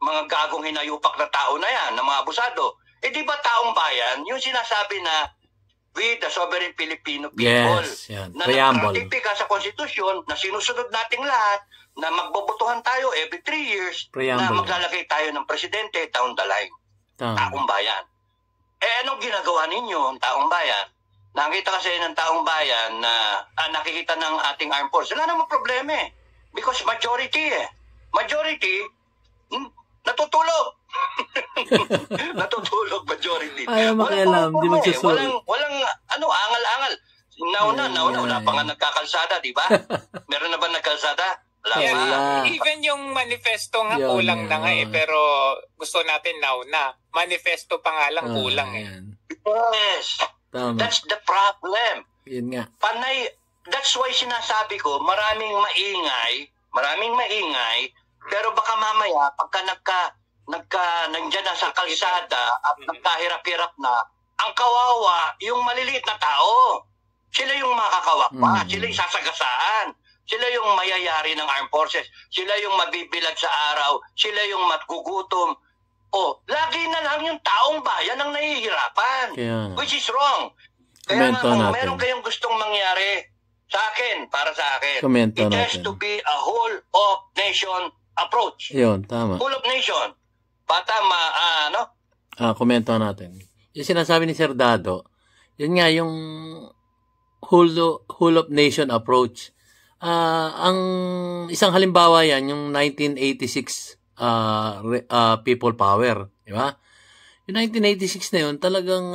S2: mga gagong hinayupak na tao na yan, ng mga abusado? Di ba taong bayan, yung sinasabi na we, the sovereign Filipino people, na nagratipika sa konstitusyon, na sinusunod nating lahat, na magbobotohan tayo every 3 years, na maglalagay tayo ng presidente down the line. Taong bayan. Anong ginagawa ninyo, ang taong bayan? Nakikita kasi ng taong bayan na nakikita ng ating armed force. Wala namang problema eh. Because majority Majority, natutulog. Natutulog majority.
S3: Ayaw makialam, di magsusulit.
S2: Walang angal-angal. Nauna, wala pa nga nagkakalsada, di ba? Meron na ba nagkalsada?
S1: Wala. Even yung manifesto nga kulang na nga eh, pero gusto natin nauna. Manifesto pa nga lang kulang eh.
S2: Yes.
S3: Tama.
S2: That's the problem.
S3: Yun nga.
S2: Panay, that's why sinasabi ko, maraming maingay, pero baka mamaya, pagka nandyan na sa kalsada at nagkahirap-hirap na, ang kawawa, yung maliliit na tao. Sila yung makakawak pa, sila yung sasagasaan, sila yung mayayari ng armed forces, sila yung mabibilad sa araw, sila yung matgugutom. Lagi na lang yung taong bayan ang nahihirapan, which is wrong. Kaya nga, meron kayong gustong mangyari para sa akin, it has to be a whole of nation approach.
S3: Yun, tama.
S2: Whole of nation.
S3: Komento natin. Yung sinasabi ni Sir Dado, yun nga yung whole of nation approach. Ang isang halimbawa yan, yung 1986 people power. Di ba? Yung 1986 na yun, talagang,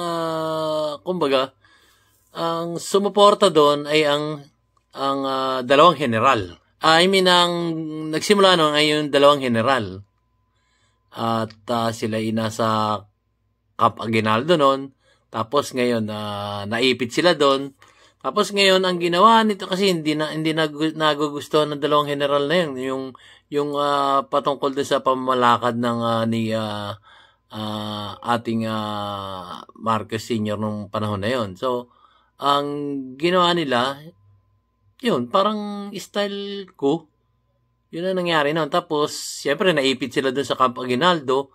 S3: kumbaga, ang sumuporta doon ay ang dalawang general. Ang nagsimula noon ay yung dalawang general. At sila ay nasa Camp Aguinaldo noon. Tapos ngayon, naipit sila doon. Tapos ngayon, ang ginawa nito, kasi hindi nagugustuhan ng dalawang general na yun. Yung patungkol doon sa pamamalakad ng ating Marcos Sr. nung panahon na yun. So, ang ginawa nila, yun, parang style ko. Yun ang nangyari noon. Tapos, siyempre, naipit sila doon sa Camp Aguinaldo.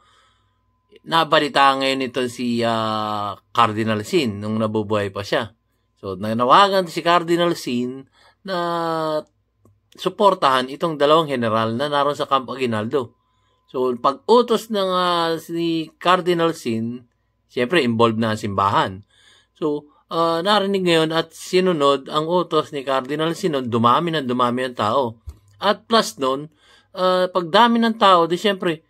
S3: Nabalita ngayon ito si Cardinal Sin nung nabubuhay pa siya. So, nanawagan si Cardinal Sin na suportahan itong dalawang general na naroon sa Camp Aguinaldo. So, pag-utos ng si Cardinal Sin, siyempre, involved na ang simbahan. So, narinig ngayon at sinunod ang utos ni Cardinal Sin, dumami ang tao. At plus nun, pagdami ng tao, di siyempre,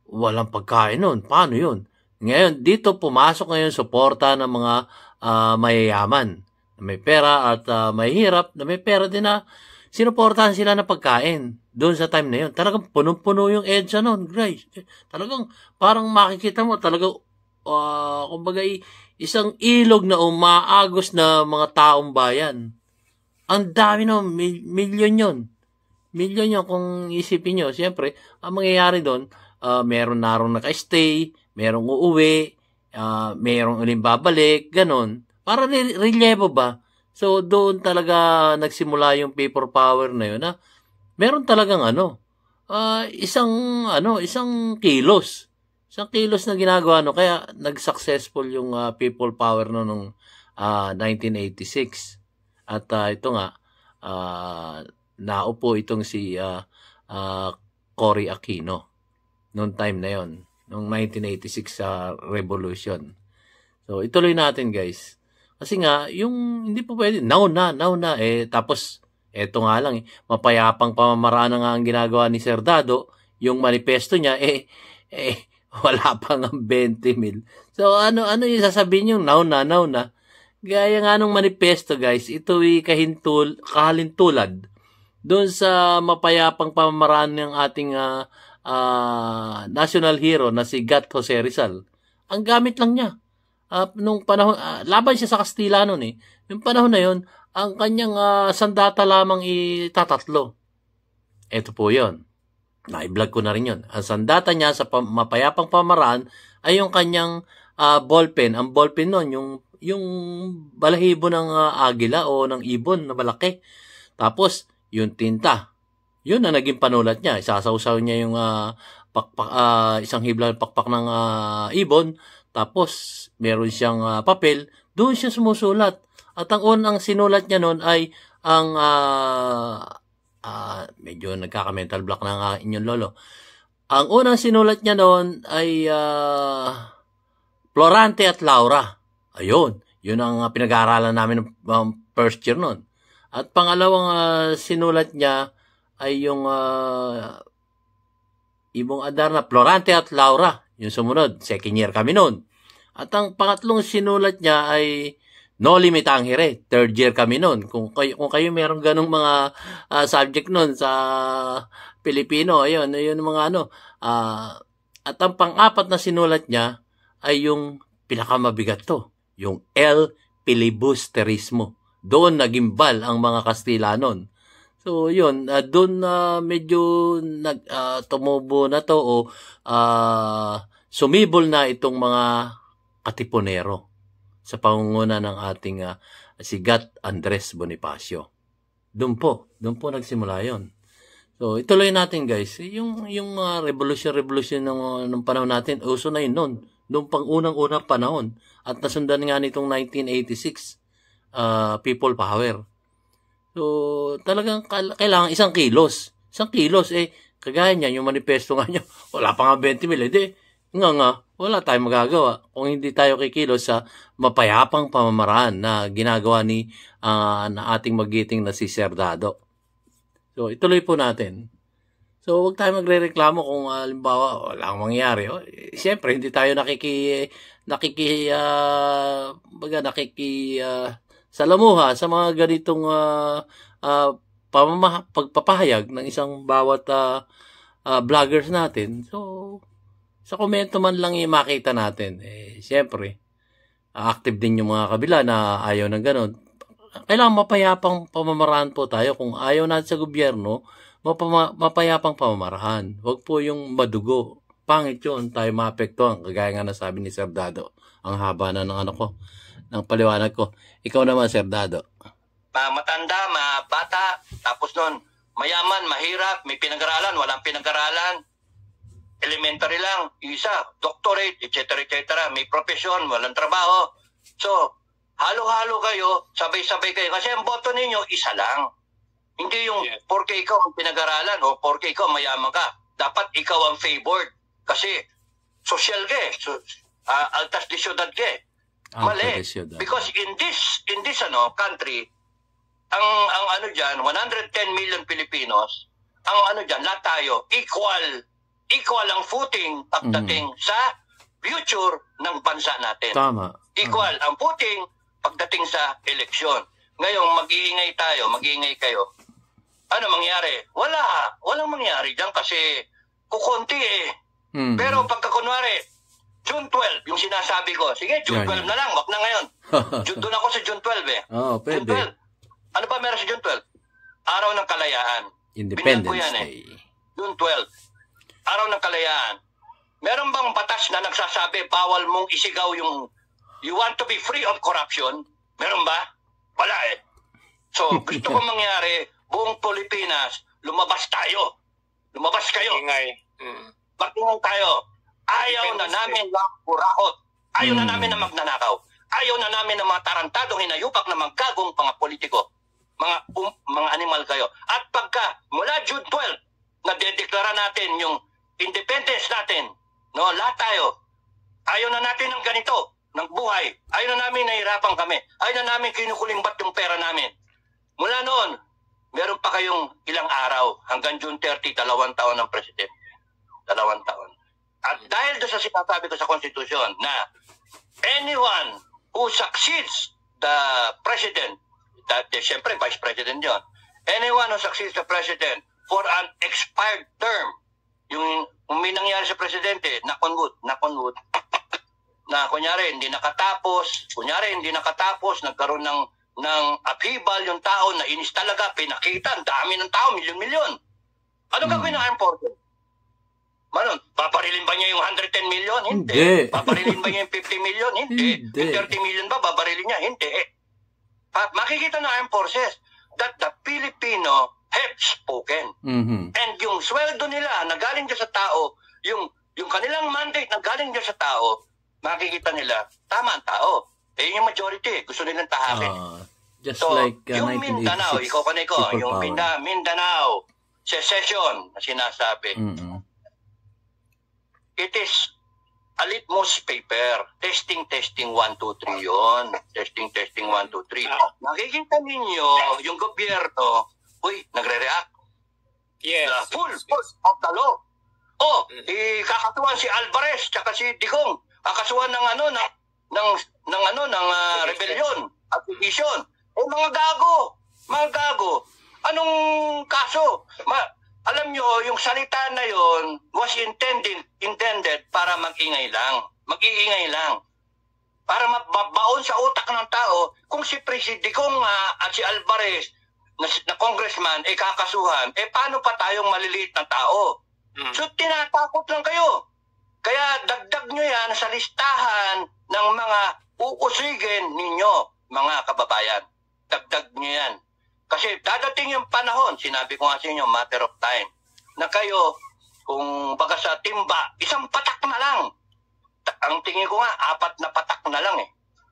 S3: walang pagkain nun. Paano yun? Ngayon, dito pumasok ngayon suporta ng mga mayayaman na may pera at mahihirap na may pera din na sinuportahan sila ng pagkain doon sa time na yun. Talagang punong-puno yung EDSA nun, guys. Talagang parang makikita mo, talagang kumbaga isang ilog na umaagos na mga taong bayan. Ang dami no, milyon yun. Milyon yun kung isipin nyo. Siyempre, ang mangyayari doon, meron narong naka-stay, merong uuwi, merong uling babalik, ganon. Para relievo ba? So, doon talaga nagsimula yung people power na yun, na meron talagang isang kilos. Isang kilos na ginagawa, kaya nag-successful yung people power nung 1986. At ito nga, naupo itong si Cory Aquino noong time na yon, noong 1986 revolution. So, ituloy natin, guys. Kasi nga, yung hindi po pwede, now na, tapos, eto nga lang, mapayapang pamamaraan na nga ang ginagawa ni Sir Dado, yung manifesto niya, wala pang 20 mil. So, ano yung sasabihin yung now na? Gaya nga nung manifesto, guys, ito ay kahalintulad doon sa mapayapang pamamaraan ng ating national hero na si Gat Jose Rizal. Ang gamit lang niya. Nung panahon, laban siya sa Kastila noon eh. Yung panahon na yun, ang kanyang sandata lamang itatatlo. Ito po yun. Na-vlog ko na rin yun. Ang sandata niya sa mapayapang pamamaraan ay yung kanyang ballpen. Ang ballpen noon, yung balahibo ng agila o ng ibon na malaki. Tapos, yung tinta. Yun na naging panulat niya. Isasawsaw niya yung isang hibla pakpak ng ibon. Tapos, meron siyang papel. Doon siya sumusulat. At ang unang sinulat niya noon ay ang medyo nagkaka-mental block ng inyong lolo. Ang unang sinulat niya noon ay Florante at Laura. Ayun. Yun ang pinag-aaralan namin ng first year noon. At pangalawang sinulat niya ay yung Ibong Adar na Florante at Laura. Yung sumunod, second year kami noon. At ang pangatlong sinulat niya ay Noli Me Tangere. Third year kami noon. Kung kayo meron ganong mga subject noon sa Pilipino, ayun mga at ang pang-apat na sinulat niya ay yung pinakamabigat to. Yung El Filibusterismo. Doon nagimbal ang mga Kastila noon. So, yun, doon medyo tumubo na to o sumibol na itong mga Katipunero sa pangunguna ng ating si Gat Andres Bonifacio. Doon po nagsimula yon. So, ituloy natin, guys. Yung revolution ng panahon natin, uso na yun noon. Noong pang-unang-unang panahon. At nasundan nga nitong 1986 people power. So, talagang kailangan isang kilos. Kagaya niya, yung manifesto nga niya, wala pa nga 20 mil. Wala tayong magagawa kung hindi tayo kikilos sa mapayapang pamamaraan na ginagawa na ating magiting na si Sir Dado. So, ituloy po natin. So, huwag tayo magrereklamo kung halimbawa walang mangyari. Siyempre, hindi tayo salamuha sa mga ganitong pagpapahayag ng isang bawat vloggers natin. So, sa komento man lang yung makita natin. Siyempre, active din yung mga kabila na ayaw ng ganon. Kailangan mapayapang pamamaraan po tayo. Kung ayaw natin sa gobyerno, mapayapang pamamaraan. Huwag po yung madugo. Pangit yun, tayo maapektuhan. Kagaya nga nasabi ni Sir Dado. Ang haba na ng paliwanag ko. Ikaw naman, Sir Dado.
S2: Matanda, bata, tapos nun, mayaman, mahirap, may pinag-aralan, walang pinag-aralan. Elementary lang, isa, doctorate, etc., may profesyon, walang trabaho. So, halo-halo kayo, sabay-sabay kayo. Kasi ang boto ninyo, isa lang. Hindi yung porke ikaw ang pinag-aralan o porke ikaw mayaman ka. Dapat ikaw ang favored. Kasi social ka altas de ciudad ka Mali. Because in this country, ang dyan, 110 million Filipinos, ang dyan, lahat tayo, equal ang footing pagdating sa future ng bansa natin.
S3: Tama.
S2: Equal ang footing pagdating sa eleksyon. Ngayon, mag-iingay kayo. Ano mangyari? Walang mangyari dyan kasi kukunti Pero pagka kunwari, June 12, yung sinasabi ko, sige, June 12 na lang, wag na ngayon. Doon ako sa June 12
S3: Oh, pwede.
S2: June 12. Ano ba meron sa June 12? Araw ng Kalayaan.
S3: Independence
S2: Binyag ko yan,
S3: Day.
S2: June 12. Araw ng Kalayaan. Meron bang batas na nagsasabi bawal mong isigaw yung you want to be free of corruption? Meron ba? Wala eh. So, gusto ko mangyari, buong Pilipinas, lumabas tayo. Lumabas kayo.
S1: Ingay.
S2: Magtingin tayo. Ayaw na namin ng kurakot. Ayaw na namin na magnanakaw. Ayaw na namin ng mga tarantadong hinayupak na manggagong mga politiko. Mga animal kayo. At pagka mula June 12, nadedeklara natin yung independence natin, no, lahat tayo. Ayaw na natin ng ganito, ng buhay. Ayaw na namin nahirapan kami. Ayaw na namin kinukulimbat yung pera namin. Mula noon, meron pa kayong ilang araw hanggang June 30, 2 taon ng presidente. 2 taon. At dahil doon sa sinasabi ko sa Constitution na anyone who succeeds the president, siyempre vice president yun, anyone who succeeds the president for an expired term, yung may nangyari sa presidente, knock on wood, na kunyari hindi nakatapos, nagkaroon ng upheaval yung tao, na inis talaga, pinakita, ang dami ng tao, milyon-milyon. Ano gagawin ng armed forces? Manon, paparilin ba niya yung 110 million? Hindi. Paparilin ba niya yung 50 million? Hindi. Yung 30 million ba, babarilin niya? Hindi. Makikita ng armed forces that the Filipino have spoken. And yung sweldo nila na galing dyan sa tao, yung kanilang mandate na galing dyan sa tao, makikita nila, tama ang tao. Yun yung majority. Gusto nilang tahakin.
S3: Just
S2: so,
S3: like
S2: yung Mindanao, ikaw yung Mindanao secession na sinasabi, it is a litmus paper. Testing, 1, 2, 3 yun. Testing, 1, 2, 3. Nakikita ninyo, yung gobyerno, nagre-react.
S3: Yes.
S2: Full force of the law. Kakatuan si Alvarez tsaka si Digong. Kakasuhan ng rebellion, accusation. Mga gago. Anong kaso? Alam nyo, yung salita na yon was intended para mag-iingay lang. Para mabaon sa utak ng tao, kung si Presidente Digong at si Alvarez na congressman kakasuhan, paano pa tayong maliliit na tao? So tinatakot lang kayo. Kaya dagdag nyo yan sa listahan ng mga uusigin ninyo, mga kababayan. Dagdag nyo yan. Kasi dadating yung panahon, sinabi ko nga sa inyo, matter of time, na kayo, kung baga sa timba, isang patak na lang. Ang tingin ko nga, 4 na patak na lang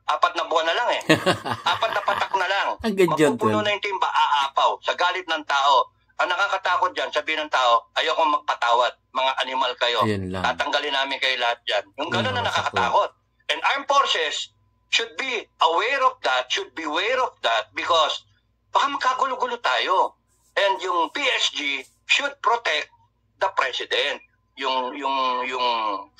S2: 4 na buwan na lang 4 na patak na lang. Mapupuno na yung timba, aapaw, sa galit ng tao. Ang nakakatakot dyan, sabihin ng tao, ayoko magpatawad, mga animal kayo. Tatanggalin namin kayo lahat dyan. Yung gano'n na nakakatakot. And armed forces should be aware of that, because baka magkagulo-gulo tayo. And yung PSG should protect the president. Yung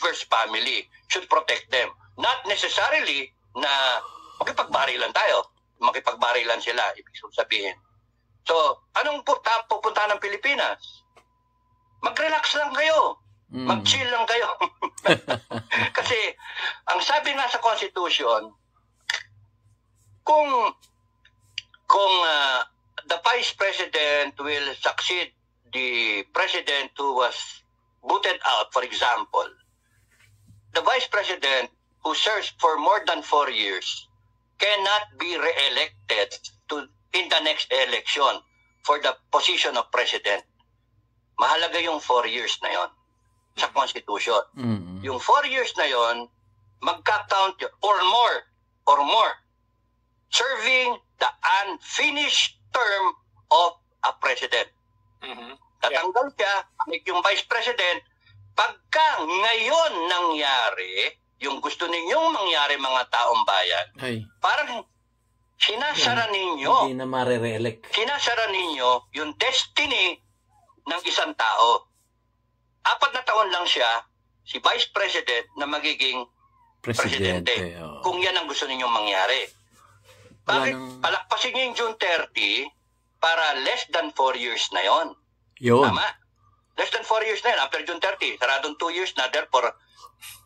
S2: first family should protect them. Not necessarily na makipagbarilan tayo. Makipagbarilan sila, ibig sabihin. So, anong pupunta ng Pilipinas? Mag-relax lang kayo. Mag-chill lang kayo. Kasi, ang sabi nga sa Constitution, kung the Vice President will succeed the President who was booted out, for example, the Vice President who serves for more than 4 years cannot be re-elected in the next election for the position of President. Mahalaga yung 4 years na yon sa Constitution. Yung 4 years na yon, magka-count or more, serving the unfinished term of a President. Tatanggal siya, yung Vice President, pagka ngayon nangyari, yung gusto ninyong mangyari mga taong bayan, parang sinasara ninyo.
S3: Hindi na mare-re-elect.
S2: Sinasara ninyo yung destiny ng isang tao. 4 na taon lang siya, si Vice President, na magiging Presidente. Kung yan ang gusto ninyong mangyari. Bakit palakpasin niyo yung June 30 para less than 4 years na yon? Tama? Less than 4 years na yun. After June 30, saradong 2 years na. Therefore,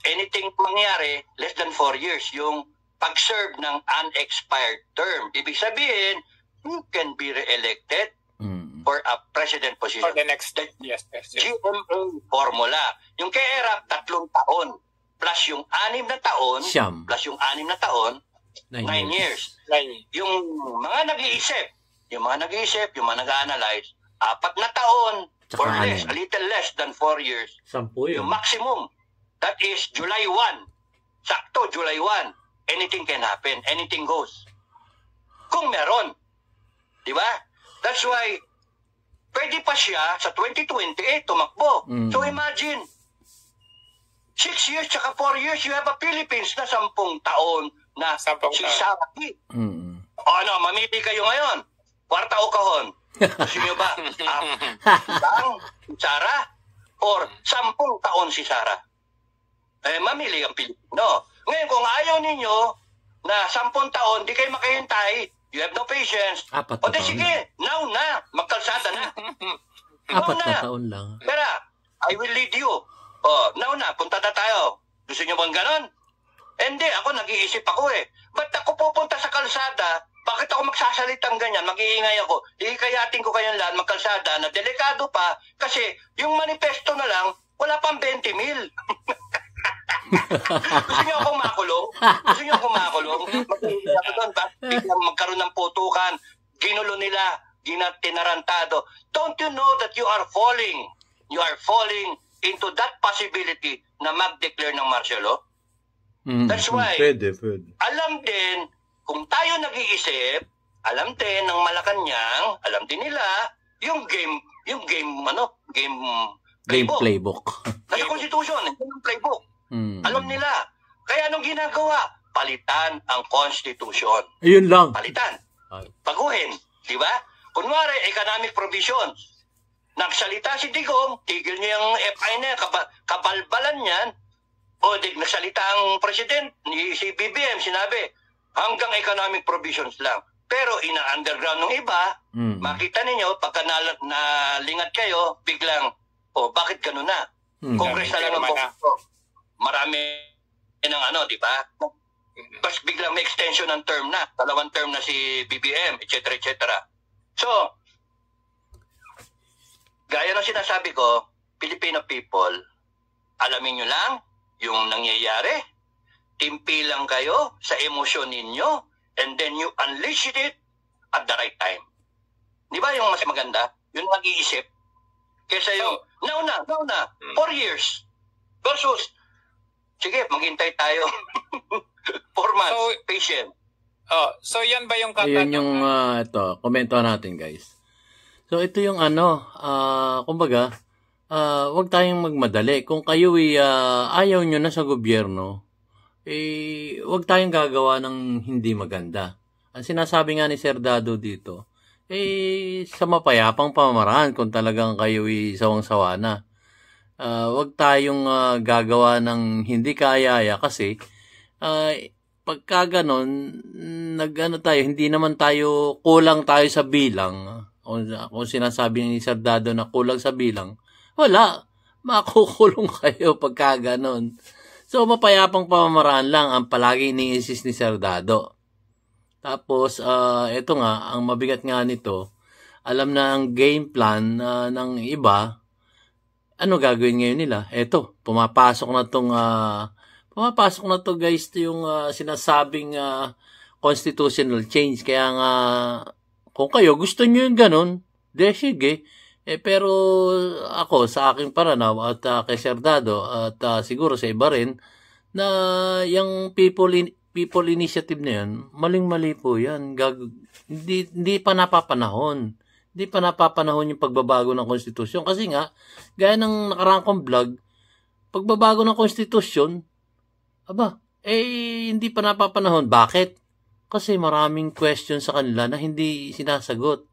S2: anything mangyari, less than 4 years, yung pag-serve ng unexpired term. Ibig sabihin, you can be re-elected for a president position.
S1: For the next, yes.
S2: GMA formula. Yung kay Erap, 3 taon. Plus yung 6 na taon,
S3: Siyam.
S2: plus yung 6 na taon, 9 years. Yung mga nag-iisip, yung mga nag-analyze, 4 na taon,
S3: Tsaka
S2: or less,
S3: 6.
S2: a little less than 4 years.
S3: 10
S2: Yung
S3: yun.
S2: maximum, that is July 1. Sakto, July 1. Anything can happen. Anything goes. Kung meron. Di ba? That's why, pwede pa siya sa 2028 tumakbo. So imagine, 6 years tsaka 4 years, you have a Philippines na 10 taon na
S1: 10 taon.
S2: si Sara. O ano, mamili kayo ngayon. Kwarta o kahon? Gusto nyo ba? Lang, Sara? Or 10 taon si Sara? Mamili ang Pilipino. Ngayon, kung ayaw ninyo na 10 taon, di kayo makahintay, you have no patience.
S3: 4
S2: O di
S3: taon
S2: sige, now na, magkalsada na.
S3: 4 na taon lang.
S2: Tara, I will lead you. Now na, punta na tayo. Gusto nyo bang ganon? Hindi, ako nag-iisip ako Ba't ako pupunta sa kalsada? Bakit ako magsasalitang ganyan? Mag-iingay ako. Ikayatin ko kayong lahat magkalsada na delikado pa kasi yung manifesto na lang, wala pang 20 mil. Gusto nyo akong makulong? Mag-iingay ako doon. Biglang magkaroon ng putukan. Ginulo nila. Tinarantado. Don't you know that you are falling? You are falling into that possibility na mag-declare ng martial law? That's why,
S3: Pwede.
S2: alam din, kung tayo nag-iisip, alam din ng Malacanang, alam din nila, yung game
S3: Playbook.
S2: Nasa Constitution, yung playbook. Alam nila. Kaya anong ginagawa? Palitan ang Constitution.
S3: Ayun lang.
S2: Palitan. Baguhin. Di ba? Kunwari, economic provisions. Nagsalita si Digong, tigil niya yung FI na kabalbalan niyan, o nagsalita ang president, si BBM, sinabi, hanggang economic provisions lang. Pero ina-underground ng iba, makita ninyo, pagka nalingat kayo, biglang, bakit gano'n na? Congress na lang ang marami ng di ba? Bas biglang may extension ng term na, 2 term na si BBM, etc. So, gaya ng sinasabi ko, Filipino people, alamin nyo lang yung nangyayari, timpi lang kayo sa emosyon ninyo, and then you unleash it at the right time. Di ba yung mas maganda? Yung mag-iisip. Kesa yung, now na, 4 years. Versus, sige, maghintay tayo. 4 months, patient.
S1: So yan ba yung
S3: Ayun yung, ito, komento natin guys. So ito yung kumbaga, wag tayong magmadali. Kung kayo ayaw nyo na sa gobyerno, wag tayong gagawa ng hindi maganda. Ang sinasabi nga ni Sir Dado dito, sa mapayapang pamamaraan kung talagang kayo sawang-sawa na. Wag tayong gagawa ng hindi kaaya kasi pagka ganon, tayo, hindi naman tayo, kulang tayo sa bilang. Kung sinasabi ni Sir Dado na kulang sa bilang, wala. Makukulong kayo pagka ganon. So, mapayapang pamamaraan lang ang palagi ni-insist ni Sir Dado. Tapos, ito nga, ang mabigat nga nito, alam na ang game plan ng iba, ano gagawin ngayon nila? Eto, pumapasok na to guys, yung sinasabing constitutional change. Kaya nga, kung kayo gusto nyo yung ganun, sige. Pero ako, sa aking paranaw at kay Sir Dado at siguro sa iba rin, na yung people initiative na yan, maling-mali po yan. Hindi pa napapanahon. Hindi pa napapanahon yung pagbabago ng konstitusyon. Kasi nga, gaya ng nakaraang kong vlog, pagbabago ng konstitusyon, hindi pa napapanahon. Bakit? Kasi maraming question sa kanila na hindi sinasagot.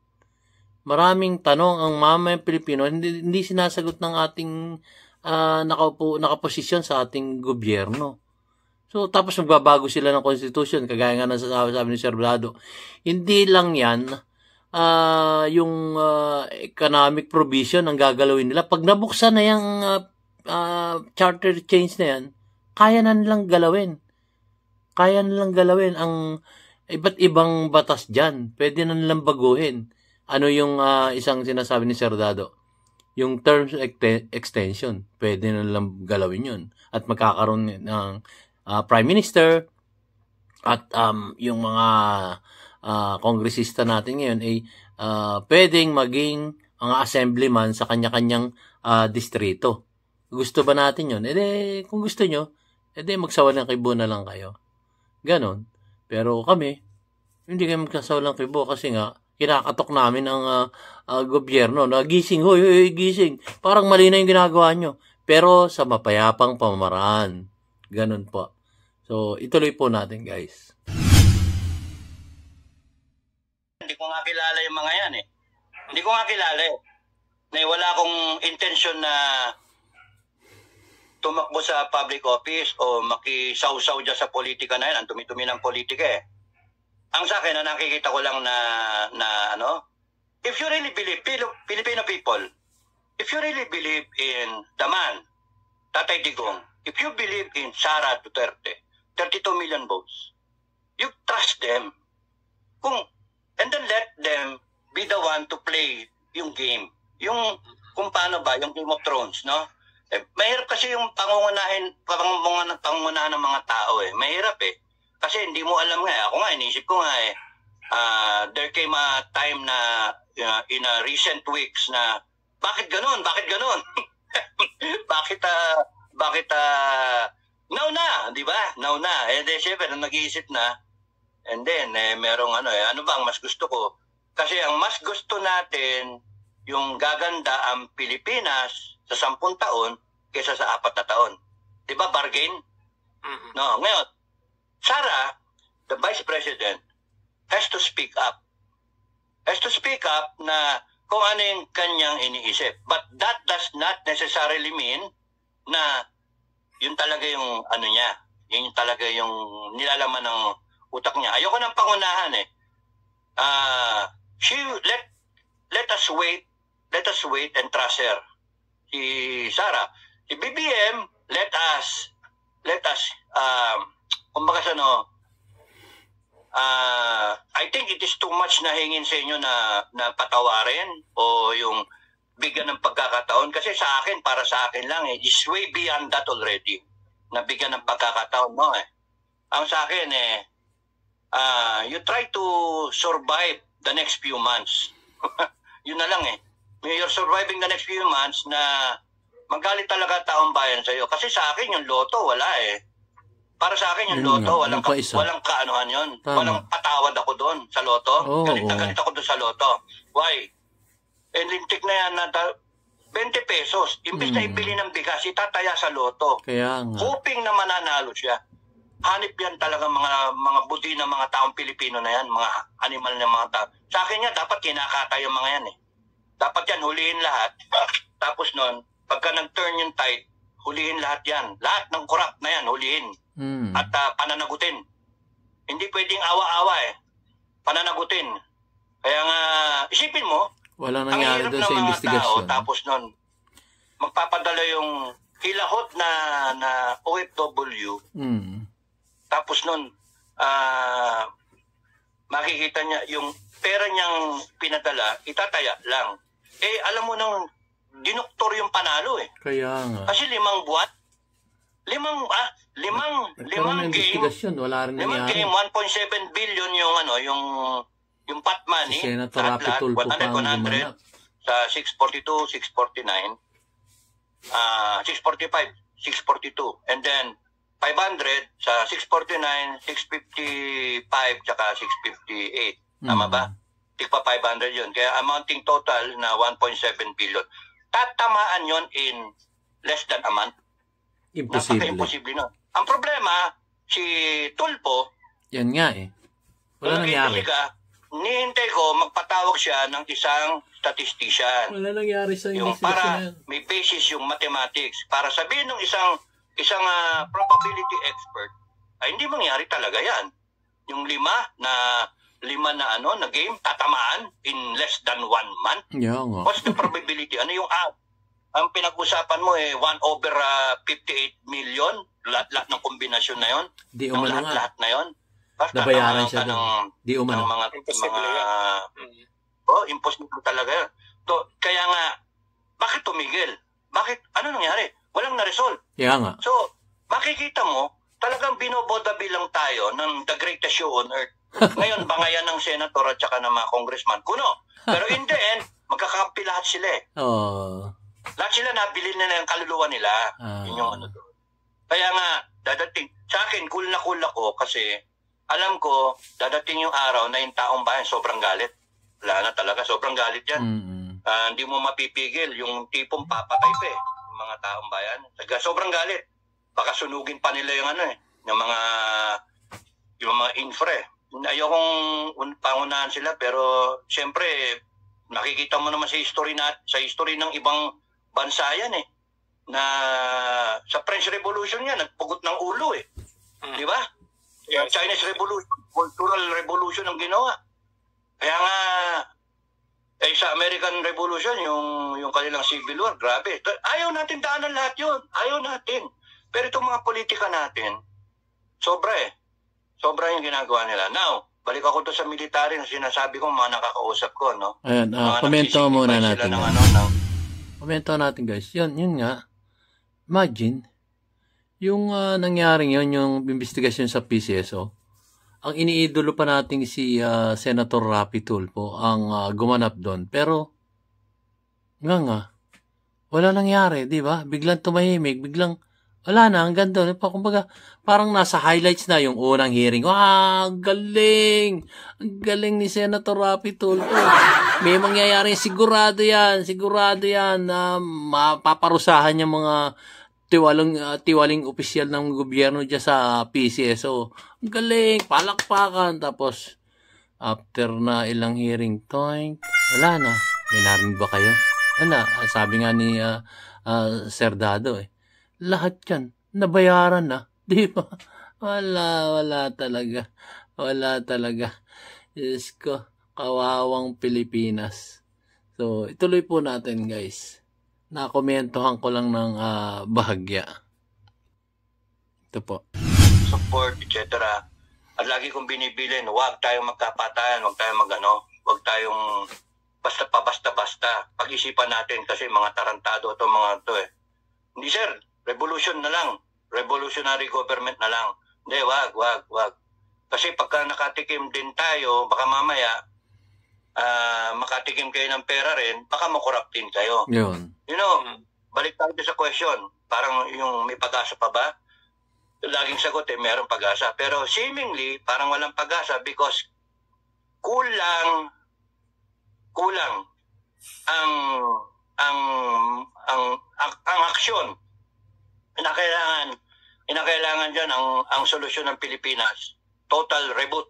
S3: Maraming tanong ang mamayang Pilipino hindi sinasagot ng ating nakaposisyon sa ating gobyerno. So, tapos magbabago sila ng constitution, kagaya nga sabi ni Sir Dado. Hindi lang yan yung economic provision ang gagalawin nila. Pag nabuksan na yung charter change na yan, kaya na nilang galawin. Kaya nilang galawin ang iba't ibang batas dyan. Pwede na nilang baguhin. ano yung isang sinasabi ni Sir Dado? Yung terms extension, pwede na lang galawin yun. At magkakaroon ng Prime Minister at yung mga kongresista natin ngayon ay pwedeng maging mga assemblyman sa kanya-kanyang distrito. Gusto ba natin yun? Kung gusto nyo, magsawa ng kibo na lang kayo. Ganon. Pero kami, hindi kayo magsasawa ng kibo kasi nga, kinakatok namin ang gobyerno na gising, hoy, gising. Parang mali na yung ginagawa nyo. Pero sa mapayapang pamamaraan. Ganon po. So, ituloy po natin, guys.
S2: Hindi ko nga kilala yung mga yan eh. Hindi ko nga kilala eh. Wala akong intention na tumakbo sa public office o makisaw-saw dyan sa politika na yan. Ang tumi-tumi ng politika eh. Ang sa akin, na nakikita ko lang na if you really believe, Filipino people, if you really believe in the man, Tatay Digong, if you believe in Sara Duterte, 32 million votes, you trust them. And then let them be the one to play yung game. Yung kung paano ba, yung Game of Thrones, no? Mahirap kasi yung pangungunahan ng mga tao eh. Mahirap eh. Kasi hindi mo alam nga. Ako nga, inisip ko nga eh. There came a time na in a recent weeks na bakit ganon? bakit now na, di ba? Now na. Siyempre, nag-iisip na. And then, merong ano ba ang mas gusto ko? Kasi ang mas gusto natin, yung gaganda ang Pilipinas sa 10 taon kaysa sa 4 na taon. Di ba, bargain? No, ngayon, Sara, the Vice President, has to speak up. Has to speak up na kung ano yung kanyang iniisip. But that does not necessarily mean na yun talaga yung ano niya. Yun talaga yung nilalaman ng utak niya. Ayoko ng pangunahan eh. Let us wait and trust her. Si Sara. Si BBM, let us kumbaga I think it is too much na hingin sa inyo na patawarin o yung bigyan ng pagkakataon. Kasi sa akin, para sa akin lang is way beyond that already. Na bigyan ng pagkakataon mo eh. Ang sa akin you try to survive the next few months. Yun na lang eh. You're surviving the next few months na magalit talaga taong bayan sa'yo. Kasi sa akin yung loto, wala eh. Para sa akin yung loto, walang kaanuhan yun. Walang patawad ako doon sa loto. Galit ako doon sa loto. Why? Lintik na yan na 20 pesos. Imbis na ibili ng bigas, itataya sa loto.
S3: Kaya nga.
S2: Hoping na mananalo siya. Hanip yan talaga mga budi ng mga taong Pilipino na yan. Mga animal ng mga tao. Sa akin yan, dapat kinakatay yung mga yan eh. Dapat yan, hulihin lahat. Tapos nun, pagka nag-turn yung tide, hulihin lahat yan. Lahat ng corrupt na yan, hulihin. At pananagutin. Hindi pwedeng awa-awa eh. Pananagutin. Kaya nga, isipin mo,
S3: walang nangyari doon sa investigasyon.
S2: Tapos nun, magpapadala yung hilahot na OFW. Tapos nun, makikita niya yung pera niyang pinadala, itataya lang. Alam mo nang dinoktor yung panalo eh.
S3: Kaya nga.
S2: Kasi 5 buwan. 5 game.
S3: Wala rin nangyari.
S2: 1.7 billion yung pot money.
S3: Si Senator Rapi Tulfo pa ang
S2: 100 sa 642, 649, 645, 642. And then 500 sa 649, 655, tsaka 658. Tama ba? Tigpa 500 yun. Kaya amounting total na 1.7 billion. Tatamaan yun in less than a month.
S3: Imposible.
S2: Napaka-imposible no. Ang problema, si Tulfo,
S3: yan nga eh. Wala nangyari.
S2: Nihintay ko magpatawag siya ng isang statistician.
S3: Wala nangyari sa
S2: yung para may basis yung mathematics. Para sabihin ng isang probability expert, ay hindi mangyari talaga yan. Yung 5 na game, tatamaan in less than 1 month.
S3: Yeah, nga.
S2: What's the probability? Ano yung ang pinag-usapan mo 1/58 million? Lahat ng kombinasyon na yon.
S3: Di umano nga.
S2: Lahat na yon.
S3: Nabayaran siya doon. Di umano.
S2: Imposible talaga yun. Kaya nga, bakit tumigil? Ano nangyari? Walang na-resolve.
S3: Kaya nga.
S2: So, makikita mo, talagang binobodabi lang tayo ng the greatest show on earth. Ngayon, bangayan ng senator at saka ng mga congressman. Kuno. Pero in the end, magkakampi lahat sila eh. Lahat sila nabili nila yung kaluluwa nila. Yun yung ano doon. Kaya nga, dadating. Sa akin, cool na cool ako kasi alam ko, dadating yung araw na yung taong bayan sobrang galit. Wala na talaga, sobrang galit yan. Hindi mo mapipigil yung tipong papatay pa eh. Yung mga taong bayan. Sobrang galit. Baka sunugin pa nila yung yung mga infra eh. Ayokong pangunahan sila pero siyempre nakikita mo naman sa history ng ibang bansa yan eh. Na sa French Revolution yan, nagpugot ng ulo eh. Di ba? Yes. Chinese Revolution, Cultural Revolution ang ginawa. Kaya nga, sa American Revolution, yung kanilang Civil War, grabe. Ayaw natin daanan lahat yun. Ayaw natin. Pero itong mga politika natin, sobra eh. Sobra yung ginagawa nila. Now, balik ako to sa military na sinasabi ko, mga nakakausap ko, no?
S3: Ayan, komento muna natin. Komento natin guys. Yun nga. Imagine, yung nangyaring yun, yung investigasyon sa PCSO, ang iniidolo pa natin si Senator Rapi Tulfo ang gumanap doon. Pero, nga, wala nangyari, di ba? Biglang tumahimik, biglang, wala na, hanggang doon. Kumbaga, parang nasa highlights na yung unang hearing. Ang galing! Ang galing ni Senator Rapi Tulfo. May mangyayaring sigurado yan na mapaparusahan yung mga tiwaling opisyal ng gobyerno dyan sa PCSO. Ang galing, palakpakan. Tapos, after na ilang hearing, wala na. May narinig ba kayo? Wala. Sabi nga ni Sir Dado lahat yan, nabayaran na. Di ba? Wala talaga. Wala talaga. Diyos ko, kawawang Pilipinas. So, ituloy po natin guys. Nakomentohan ko lang ng bahagya. Ito po.
S2: Support, etc. At lagi kong binibilin, huwag tayong magkapatayan, huwag tayong basta-basta. Pag-isipan natin kasi mga tarantado ito, mga ito eh. Hindi sir, revolution na lang. Revolutionary government na lang. Hindi, wag. Kasi pagka nakatikim din tayo, baka mamaya, makatikim kayo ng pera rin, baka makoruptin kayo.
S3: Yun.
S2: You know, balik tayo sa question. Parang yung may pag-asa pa ba? Laging sagot mayroong pag-asa. Pero seemingly, parang walang pag-asa because kulang ang aksyon. Inakailangan dyan ang solusyon ng Pilipinas. Total reboot.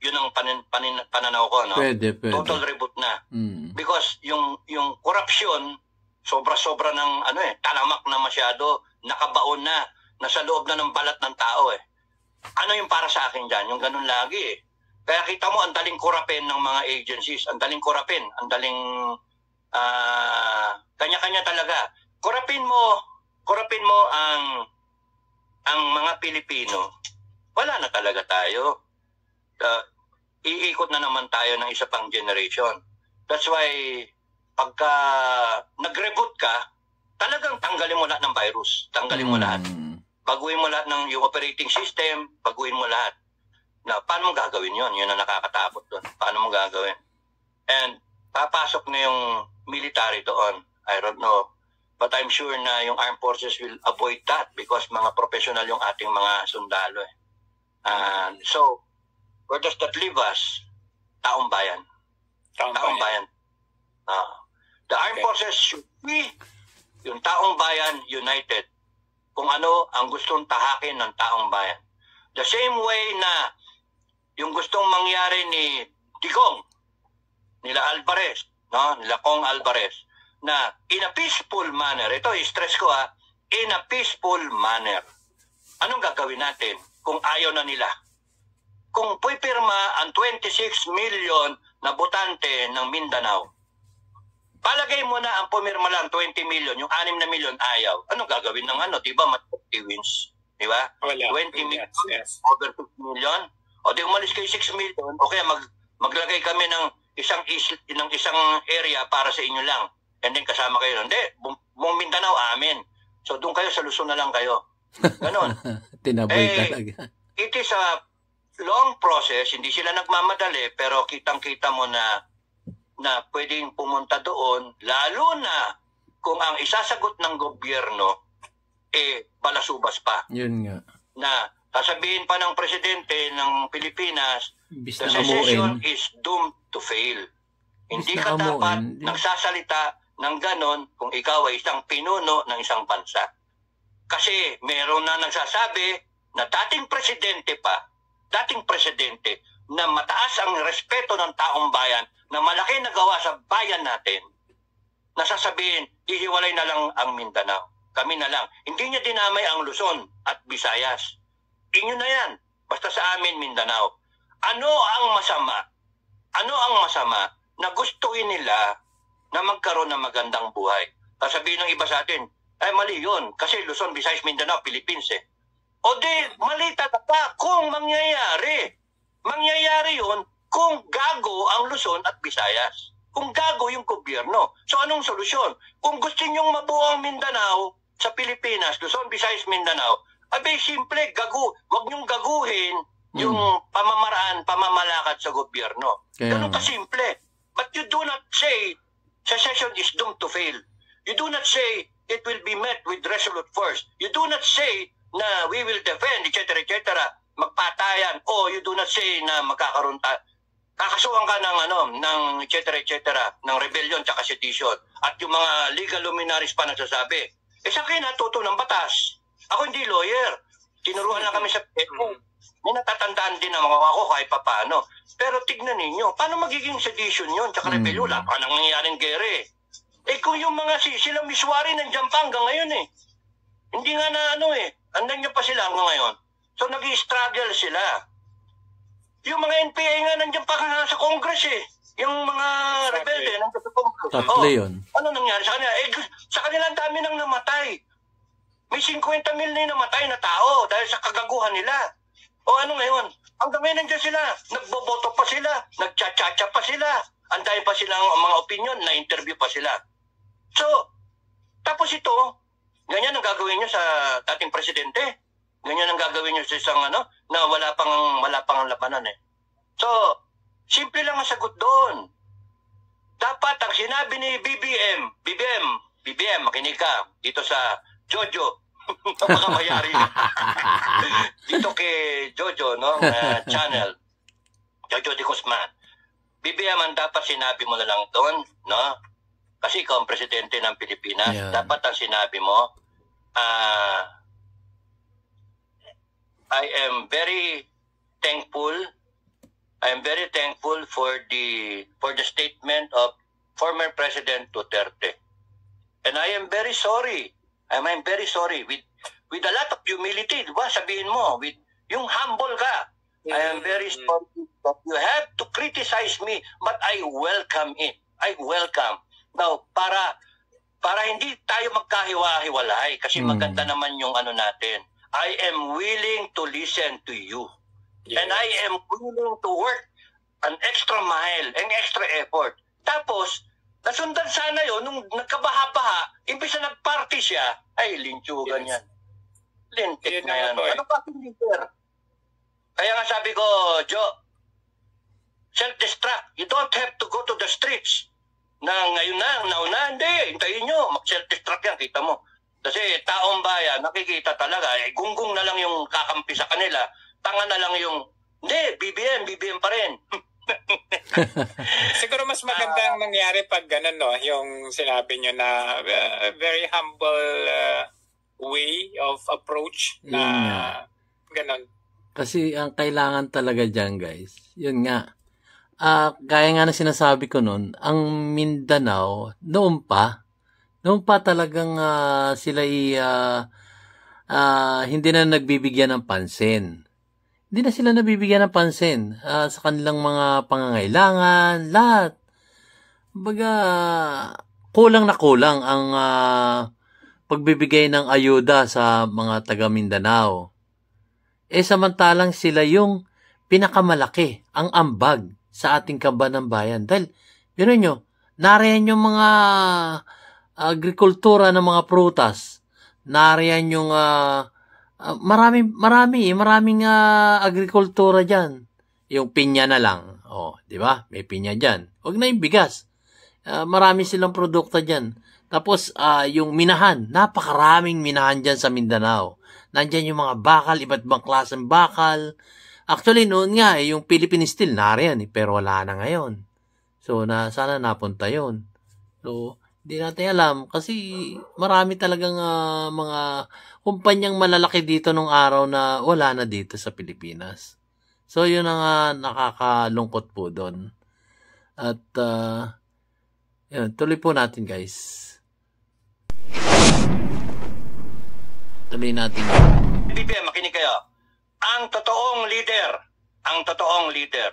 S2: Yun ang pananaw ko, no?
S3: Pwede.
S2: Total reboot na. Because yung corruption, sobra-sobra ng talamak na masyado, nakabaon na, nasa loob na ng balat ng tao eh. Ano yung para sa akin dyan? Yung ganun lagi eh. Kaya kita mo, ang daling kurapin ng mga agencies, ang daling kurapin, ang daling kanya-kanya talaga. Kurapin mo ang mga Pilipino, wala na talaga tayo. Iikot na naman tayo ng isa pang generation. That's why, pagka nag-reboot ka, talagang tanggalin mo lahat ng virus. Tanggalin mo lahat. Baguhin mo lahat ng yung operating system, baguhin mo lahat. Na, paano mo gagawin yun? Yun ang nakakatakot doon. Paano mo gagawin? And, papasok na yung military doon. I don't know. But I'm sure na yung armed forces will avoid that because mga professional yung ating mga sundalo eh. So, where does that leave us? Taong bayan. Taong bayan. The armed forces should be yung taong bayan united kung ano ang gustong tahakin ng taong bayan. The same way na yung gustong mangyari ni Digong, nila Alvarez, no? Nila Kong Alvarez, na in a peaceful manner, ito i-stress ko in a peaceful manner. Anong gagawin natin kung ayaw na nila? Kung pipirma ang 26 million na botante ng Mindanao, palagay mo na ang pumirma lang 20 million, yung 6 na million ayaw. Anong gagawin ng Di ba? 50 wins. Di ba? 20 million, yes. Over 50 million. O di umalis kayo 6 million, o kaya maglagay kami ng isang area para sa inyo lang. And then kasama kayo. Hindi, buong Mindanao, amin. So doon kayo, sa Luzon na lang kayo. Ganon.
S3: Tinaboy talaga.
S2: It is a long process, hindi sila nagmamadali, pero kitang-kita mo na pwedeng pumunta doon, lalo na kung ang isasagot ng gobyerno, balasubas pa.
S3: Yun nga.
S2: Na sasabihin pa ng presidente ng Pilipinas,
S3: Imbis
S2: the
S3: na
S2: secession
S3: amuin.
S2: is doomed to fail. Hindi
S3: na
S2: ka
S3: amuin,
S2: dapat
S3: hindi.
S2: nagsasalita ng ganon kung ikaw ay isang pinuno ng isang bansa. Kasi meron na nagsasabi na dating presidente na mataas ang respeto ng taong bayan, na malaki nagawa sa bayan natin, nasasabihin, hihiwalay na lang ang Mindanao. Kami na lang. Hindi niya dinamay ang Luzon at Visayas. Inyo na yan. Basta sa amin, Mindanao. Ano ang masama na gustuin nila na magkaroon ng magandang buhay? Sasabihin ng iba sa atin, ay mali yun. Kasi Luzon, Visayas, Mindanao, Philippines eh. O di, mali talaga kung mangyayari. Mangyayari yun kung gago ang Luzon at Visayas. Kung gago yung gobyerno. So anong solusyon? Kung gusto nyong mabuo ang Mindanao sa Pilipinas, Luzon, Visayas, Mindanao, abay simple, wag nyong gaguhin yung pamamalakad sa gobyerno. Ganun kasimple. But you do not say secession is doomed to fail. You do not say it will be met with resolute force. You do not say na we will defend, etc., magpatayan. O you do not say na magkakaroon kakasuhan ka ng etc., ng rebellion tsaka sedition. At yung mga legal luminaries pa nagsasabi, sa akin natuto ng batas. Ako hindi lawyer. Tinuruan lang kami sa may natatandaan din naman ako kahit pa paano. Pero tignan ninyo, paano magiging sedition yun tsaka rebellion? Wala pa nang nangyayaring gere. Kung yung mga sila miswari nandiyan pa hanggang ngayon eh. Hindi nga na andan nyo pa sila hanggang ngayon. So nag-i-struggle sila. Yung mga NPA nga nandiyan pa sa Congress eh. Yung mga rebelde nandiyan sa Congress.
S3: Tatlo yun.
S2: Ano nangyari sa kanila? Sa kanila ang dami nang namatay. May 50 mil na namatay na tao dahil sa kagaguhan nila. O ano ngayon? Hanggang ngayon nandiyan sila. Nagboboto pa sila. Nagchachacha pa sila. Andayin pa silang mga opinion. Na-interview pa sila. So, tapos ito, ganyan ang gagawin nyo sa dating presidente. Ganyan ang gagawin nyo sa isang na wala pang labanan eh. So, simple lang ang sagot doon. Dapat ang sinabi ni BBM, makinig ka dito sa Jojo. Napakamayari. Dito kay Jojo, channel. Jojo de Guzman. BBM, ang dapat sinabi mo na lang doon, kasi ikaw ang presidente ng Pilipinas. Yeah. Dapat ang sinabi mo, I am very thankful for the statement of former President Duterte. And I am very sorry. I'm very sorry with a lot of humility, diba? Sabihin mo, with yung humble ka. I am very sorry that you have to criticize me, but I welcome it. I welcome. Now, para hindi tayo magkahiwa-hiwalay, kasi maganda naman yung natin. I am willing to listen to you. Yes. And I am willing to work an extra mile, an extra effort. Tapos, nasundan sana yun, nung nagkabaha-baha, imbis na nag-party siya, ay, linchugan yan. Lintik na yan. Ano pa yung leader? Kaya nga sabi ko, Joe, self-destruct. You don't have to go to the streets. Ngayon nauna, hindi. Hintayin nyo, mag-self-destruct yan, kita mo. Kasi taong bayan, nakikita talaga, gunggong na lang yung kakampi sa kanila, tanga na lang yung, hindi, BBM pa rin.
S1: Siguro mas maganda ang nangyari pag gano'n, yung sinabi nyo na very humble way of approach na gano'n.
S3: Kasi ang kailangan talaga dyan, guys, yun nga, gaya nga na sinasabi ko nun, ang Mindanao, noon pa talagang sila hindi na nagbibigyan ng pansin. Hindi na sila nabibigyan ng pansin sa kanilang mga pangangailangan, lahat. Kumbaga, kulang na kulang ang pagbibigay ng ayuda sa mga taga Mindanao. Samantalang sila yung pinakamalaki, ang ambag sa ating kaban ng bayan. Dahil, yun nyo, nariyan yung mga agrikultura ng mga prutas. Nariyan yung maraming agrikultura dyan. Yung pinya na lang. Di ba? May pinya dyan. Huwag na yung bigas. Marami silang produkto dyan. Tapos, yung minahan. Napakaraming minahan dyan sa Mindanao. Nandyan yung mga bakal, iba't ibang klaseng bakal. Actually, noon nga, yung Philippine Steel, nariyan, pero wala na ngayon. So, sana napunta yun. So, hindi natin alam kasi marami talagang mga kumpanyang malalaki dito nung araw na wala na dito sa Pilipinas. So, yun ang nakakalungkot po doon. At, yun, tuloy po natin, guys. Tuloy natin.
S2: BBM, makinig kayo. Ang totoong leader,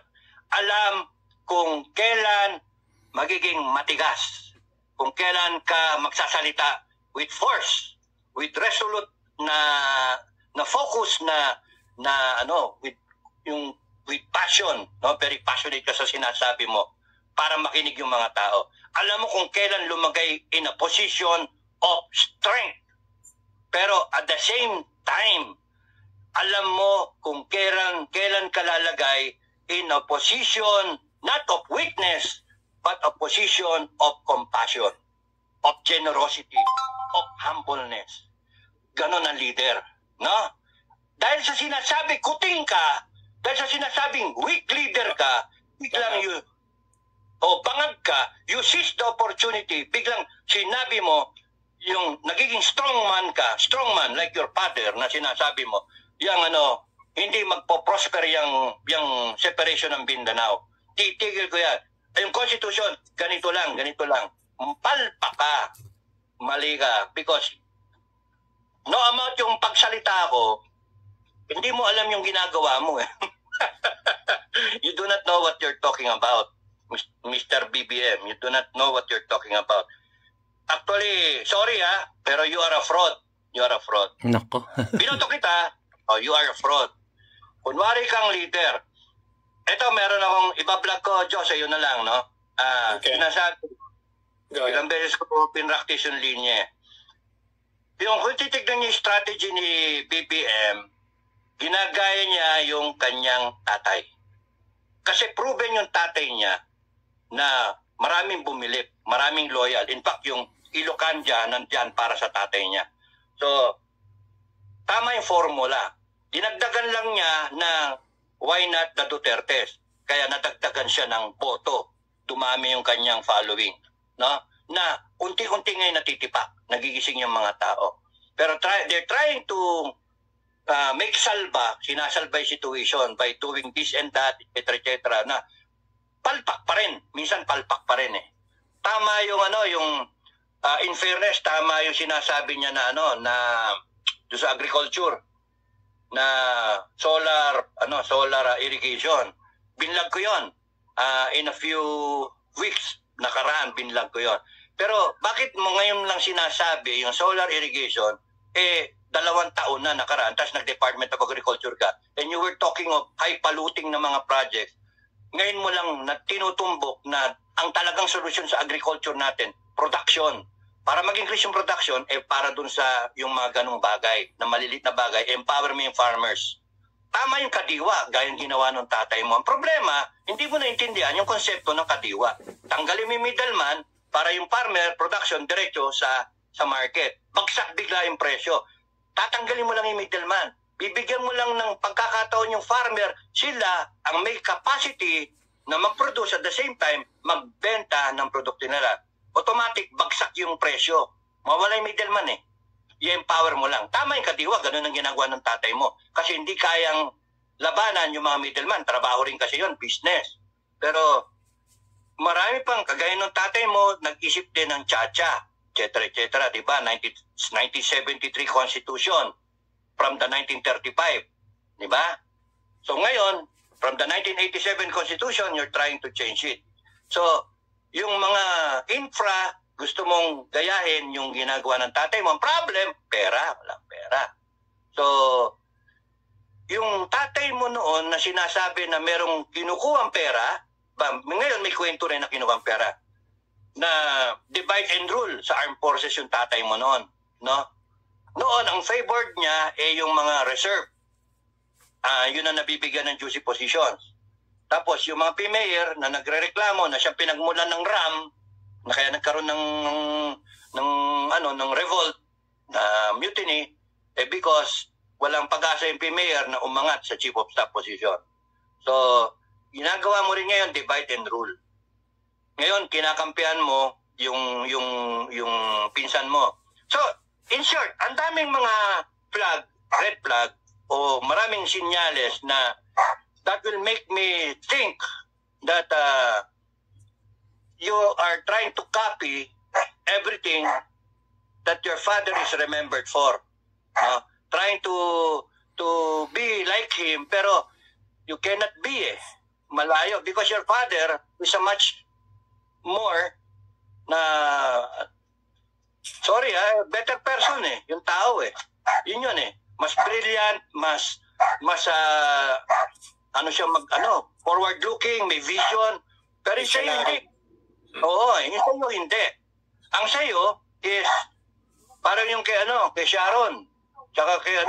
S2: alam kung kailan magiging matigas, kung kailan ka magsasalita with force, with resolute na focus with passion, no? Very passionate ka sa sinasabi mo para makinig yung mga tao. Alam mo kung kailan lumagay in a position of strength. Pero at the same time, alam mo kung kailan ka lalagay in a position not of weakness, but a position of compassion, of generosity, of humbleness. Ganon ang leader, no? Dahil sa sinasabi, kuting ka, dahil sa sinasabing weak leader ka, biglang bangag ka, you seize the opportunity, biglang sinabi mo, yung nagiging strongman like your father na sinasabi mo, hindi magpo-prosper yung separation ng Mindanao. Titigil ko yan. Yung Constitution, ganito lang. Palpa ka. Mali ka. Because no amount yung pagsalita ko, hindi mo alam yung ginagawa mo. You do not know what you're talking about, Mr. BBM. You do not know what you're talking about. Actually, sorry pero you are a fraud. You are a fraud.
S3: Nako.
S2: Binoto kita, you are a fraud. Kunwari kang leader. Ito, meron akong iba-vlog ko, Diyos, ayun na lang, no?
S1: Okay.
S2: Ilang beses ko pinractice yung linya. Yung kung titignan niyo yung strategy ni BBM, ginagaya niya yung kanyang tatay. Kasi proven yung tatay niya na maraming bumilip, maraming loyal. In fact, yung Ilocan dyan, nandyan para sa tatay niya. So, tama yung formula. Dinagdagan lang niya na why not the Dutertes? Kaya nadagdagan siya ng boto. Dumami yung kanyang following. No? Na unti-unti ngayon natitipak. Nagigising yung mga tao. Pero they're trying to make sinasalba yung situation by doing this and that, etc. Na palpak pa rin. Minsan palpak pa rin eh. Tama yung in fairness, tama yung sinasabi niya na doon sa agriculture na solar irrigation. Binlag ko 'yon. In a few weeks nakaraan binlag ko 'yon. Pero bakit mo ngayon lang sinasabi yung solar irrigation 2 taon na nakaraan tapos nag-Department of Agriculture ka and you were talking of high polluting na mga projects. Ngayon mo lang tinutumbok na ang talagang solusyon sa agriculture natin, production. Para mag-increase yung production, para dun sa yung mga ganong bagay, na malilit na bagay, empower mo yung farmers. Tama yung kadiwa, gaya yung ginawa ng tatay mo. Ang problema, hindi mo naintindihan yung konsepto ng kadiwa. Tanggalin mo yung middleman para yung farmer, production, diretso sa market. Bagsak bigla yung presyo. Tatanggalin mo lang yung middleman. Bibigyan mo lang ng pagkakataon yung farmer, sila ang may capacity na mag-produce at the same time, magbenta ng produkto nila. Automatic, bagsak yung presyo. Mawala yung middleman eh. I-empower mo lang. Tama yung kadiwa, ganun ang ginagawa ng tatay mo. Kasi hindi kayang labanan yung mga middleman. Trabaho rin kasi yun, business. Pero marami pang, kagaya ng tatay mo, nag-isip din ng tsa-tsa, etc. Diba? 1973 Constitution from the 1935. Diba? So ngayon, from the 1987 Constitution, you're trying to change it. So, yung mga infra, gusto mong gayahin yung ginagawa ng tatay mo. Ang problem, pera. Walang pera. So, yung tatay mo noon na sinasabi na merong kinukuhang pera, Ngayon may kwento rin na kinuha ang pera na divide and rule sa armed forces yung tatay mo noon, no? Noon ang favored niya yung mga reserve. Yun ang nabibigyan ng juicy positions. Tapos yung mga P-mayor na nagrereklamo na siya pinagmulan ng RAM, na kaya nagkaroon ng revolt, mutiny, because walang pag-asa yung P-mayor na umangat sa chief of staff position. So, ginagawa mo rin ngayon divide and rule. Ngayon, kinakampihan mo yung pinsan mo. So, in short, ang daming mga red flag, o maraming sinyales na that will make me think that you are trying to copy everything that your father is remembered for. Trying to be like him, pero you cannot be malayo, because your father is a much more na better person yung tao yun mas brilliant, mas siya forward looking, may vision, pero sa'yo hindi. Sa'yo hindi. Ang sa'yo is parang yung kay Sharon, tsaka kay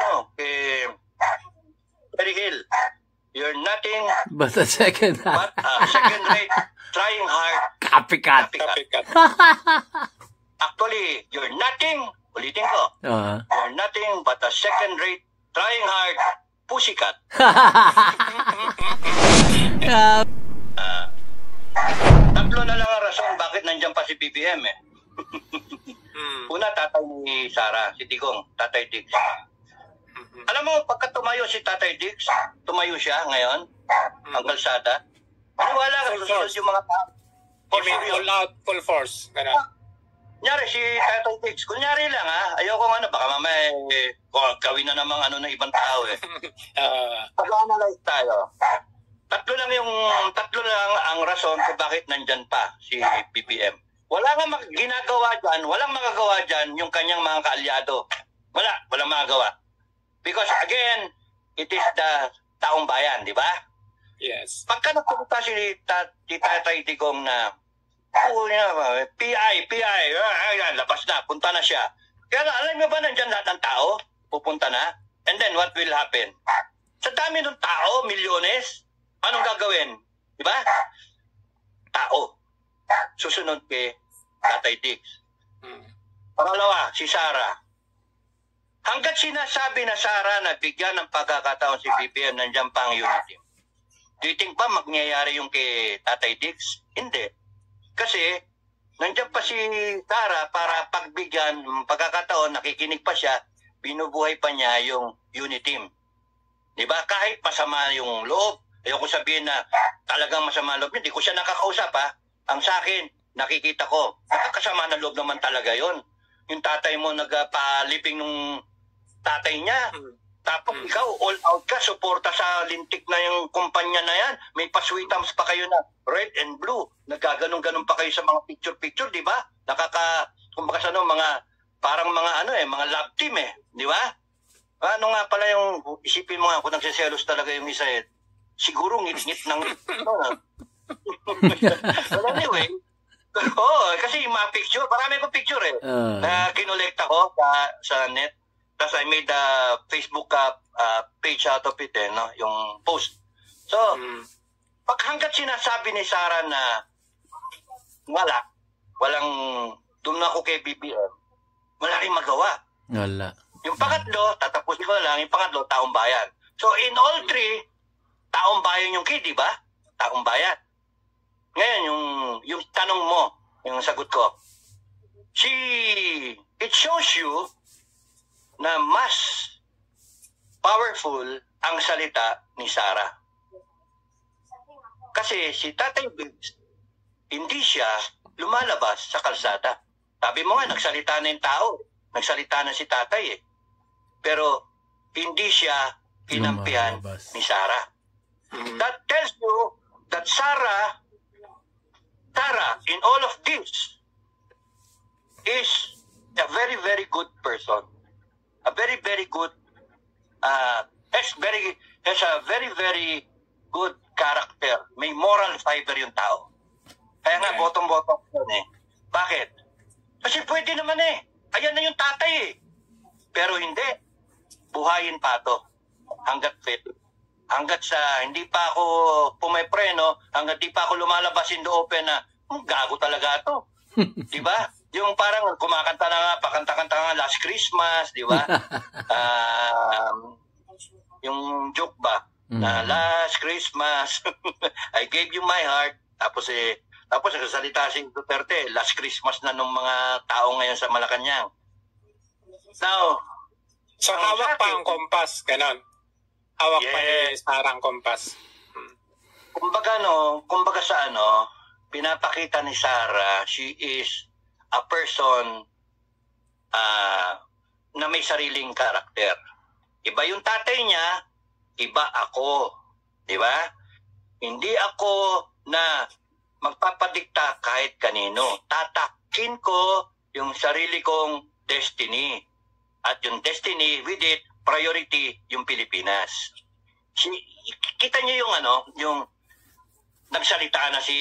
S2: Perry Hill. You're nothing
S3: but a second
S2: rate, trying hard.
S3: Copycat.
S2: Actually, you're nothing, ulitin ko, you're nothing but a second rate, trying hard, pussycat. Tatlo na lang ang rason bakit nandiyan pa si BBM Una, tatay ni Sara, si Digong, Tatay Diggs. Alam mo, pagka tumayo si Tatay Diggs, tumayo siya ngayon, ang kalsada. Wala ka susunod yung mga tao.
S1: Full force.
S2: Kunyari si Tatay Diggs, kunyari lang ayoko baka mamaya gawin na namang ng ibang tao Pag-analyze tayo. Tatlo lang ang rason kung bakit nandyan pa si BBM. Walang magagawa dyan yung kanyang mga kaalyado. Walang magagawa. Because again, it is the taong bayan, di ba?
S1: Yes.
S2: Pagka nagpunta si Tatay Digong na PI, labas na, punta na siya. Kaya alam mo ba nandyan lahat ng tao? Pupunta na? And then what will happen? Sa dami ng tao, milyones, anong gagawin? Di ba? Tao. Susunod kay Tatay Diggs. Pangalawa, si Sara. Hanggat sinasabi na Sara na bigyan ng pagkakataon si BBM, nandiyan pa ang unity. Do you think ba magyayari yung kay Tatay Diggs? Hindi. Kasi nandiyan pa si Sara para pagbigyan ng pagkakataon, nakikinig pa siya, binubuhay pa niya yung unity team. Diba? Kahit masama yung loob, ayoko sabihin na talagang masama loob, hindi ko siya nakakausap Ang sa akin, nakikita ko, nakakasama na loob naman talaga yon. Yung tatay mo nagpaliping nung tatay niya. Tapos ikaw, all out ka, suporta sa lintik na yung kumpanya na yan. May pasweetams pa kayo na red and blue. Naggaganong-ganon pa kayo sa mga picture-picture, di ba? Kumbaga parang mga love team di ba? Ano nga pala yung, isipin mo kung nagsiselos talaga yung isa siguro ngit-ngit ng Well, anyway, kasi yung mga picture, marami ko picture na kinolekta ko sa net. Tapos I made a Facebook page out of it, yung post. So, pag hanggat sinasabi ni Sara na walang doon ako kay BBM, wala rin magawa.
S3: Wala.
S2: Yung pangatlo, tatapusin ko lang, yung pangatlo, taong bayan. So, in all three, taong bayan yung key, di ba? Taong bayan. Ngayon, yung tanong mo, yung sagot ko, it shows you na mas powerful ang salita ni Sara. Kasi si Tatay Diggs, hindi siya lumalabas sa kalsada. Sabi mo nga, nagsalita na yung tao. Nagsalita na si Tatay Pero hindi siya kinampihan ni Sara. That tells you that Sara, in all of this, is a very, very good person. A very, very good, has a very, very good character. May moral fiber yung tao. Kaya nga, bottom-bottom yun eh. Bakit? Kasi pwede naman eh. Ayan na yung tatay eh. Pero hindi. Buhayin pa to. Hanggat fit. Hanggat sa hindi pa ako pumepreno, hanggat di pa ako lumalabas in the open na, gago talaga to. Diba? Yung parang kumakanta na nga, pakanta-kanta nga Last Christmas, diba? Yung joke ba? Na Last Christmas, I gave you my heart. Tapos nagsasalita si Duterte, Last Christmas na nung mga tao ngayon sa Malacanang. Now,
S1: so hawak pa ang kompas, ganon. Hawak pa ni Sara ang kompas.
S2: Kumbaga sa pinapakita ni Sara, she is a person na may sariling karakter. Iba yung tatay niya, iba ako. Di ba? Hindi ako na magpapadikta kahit kanino. Tatakin ko yung sarili kong destiny. At yung destiny, with it, priority yung Pilipinas. Kita niyo yung nagsalita na si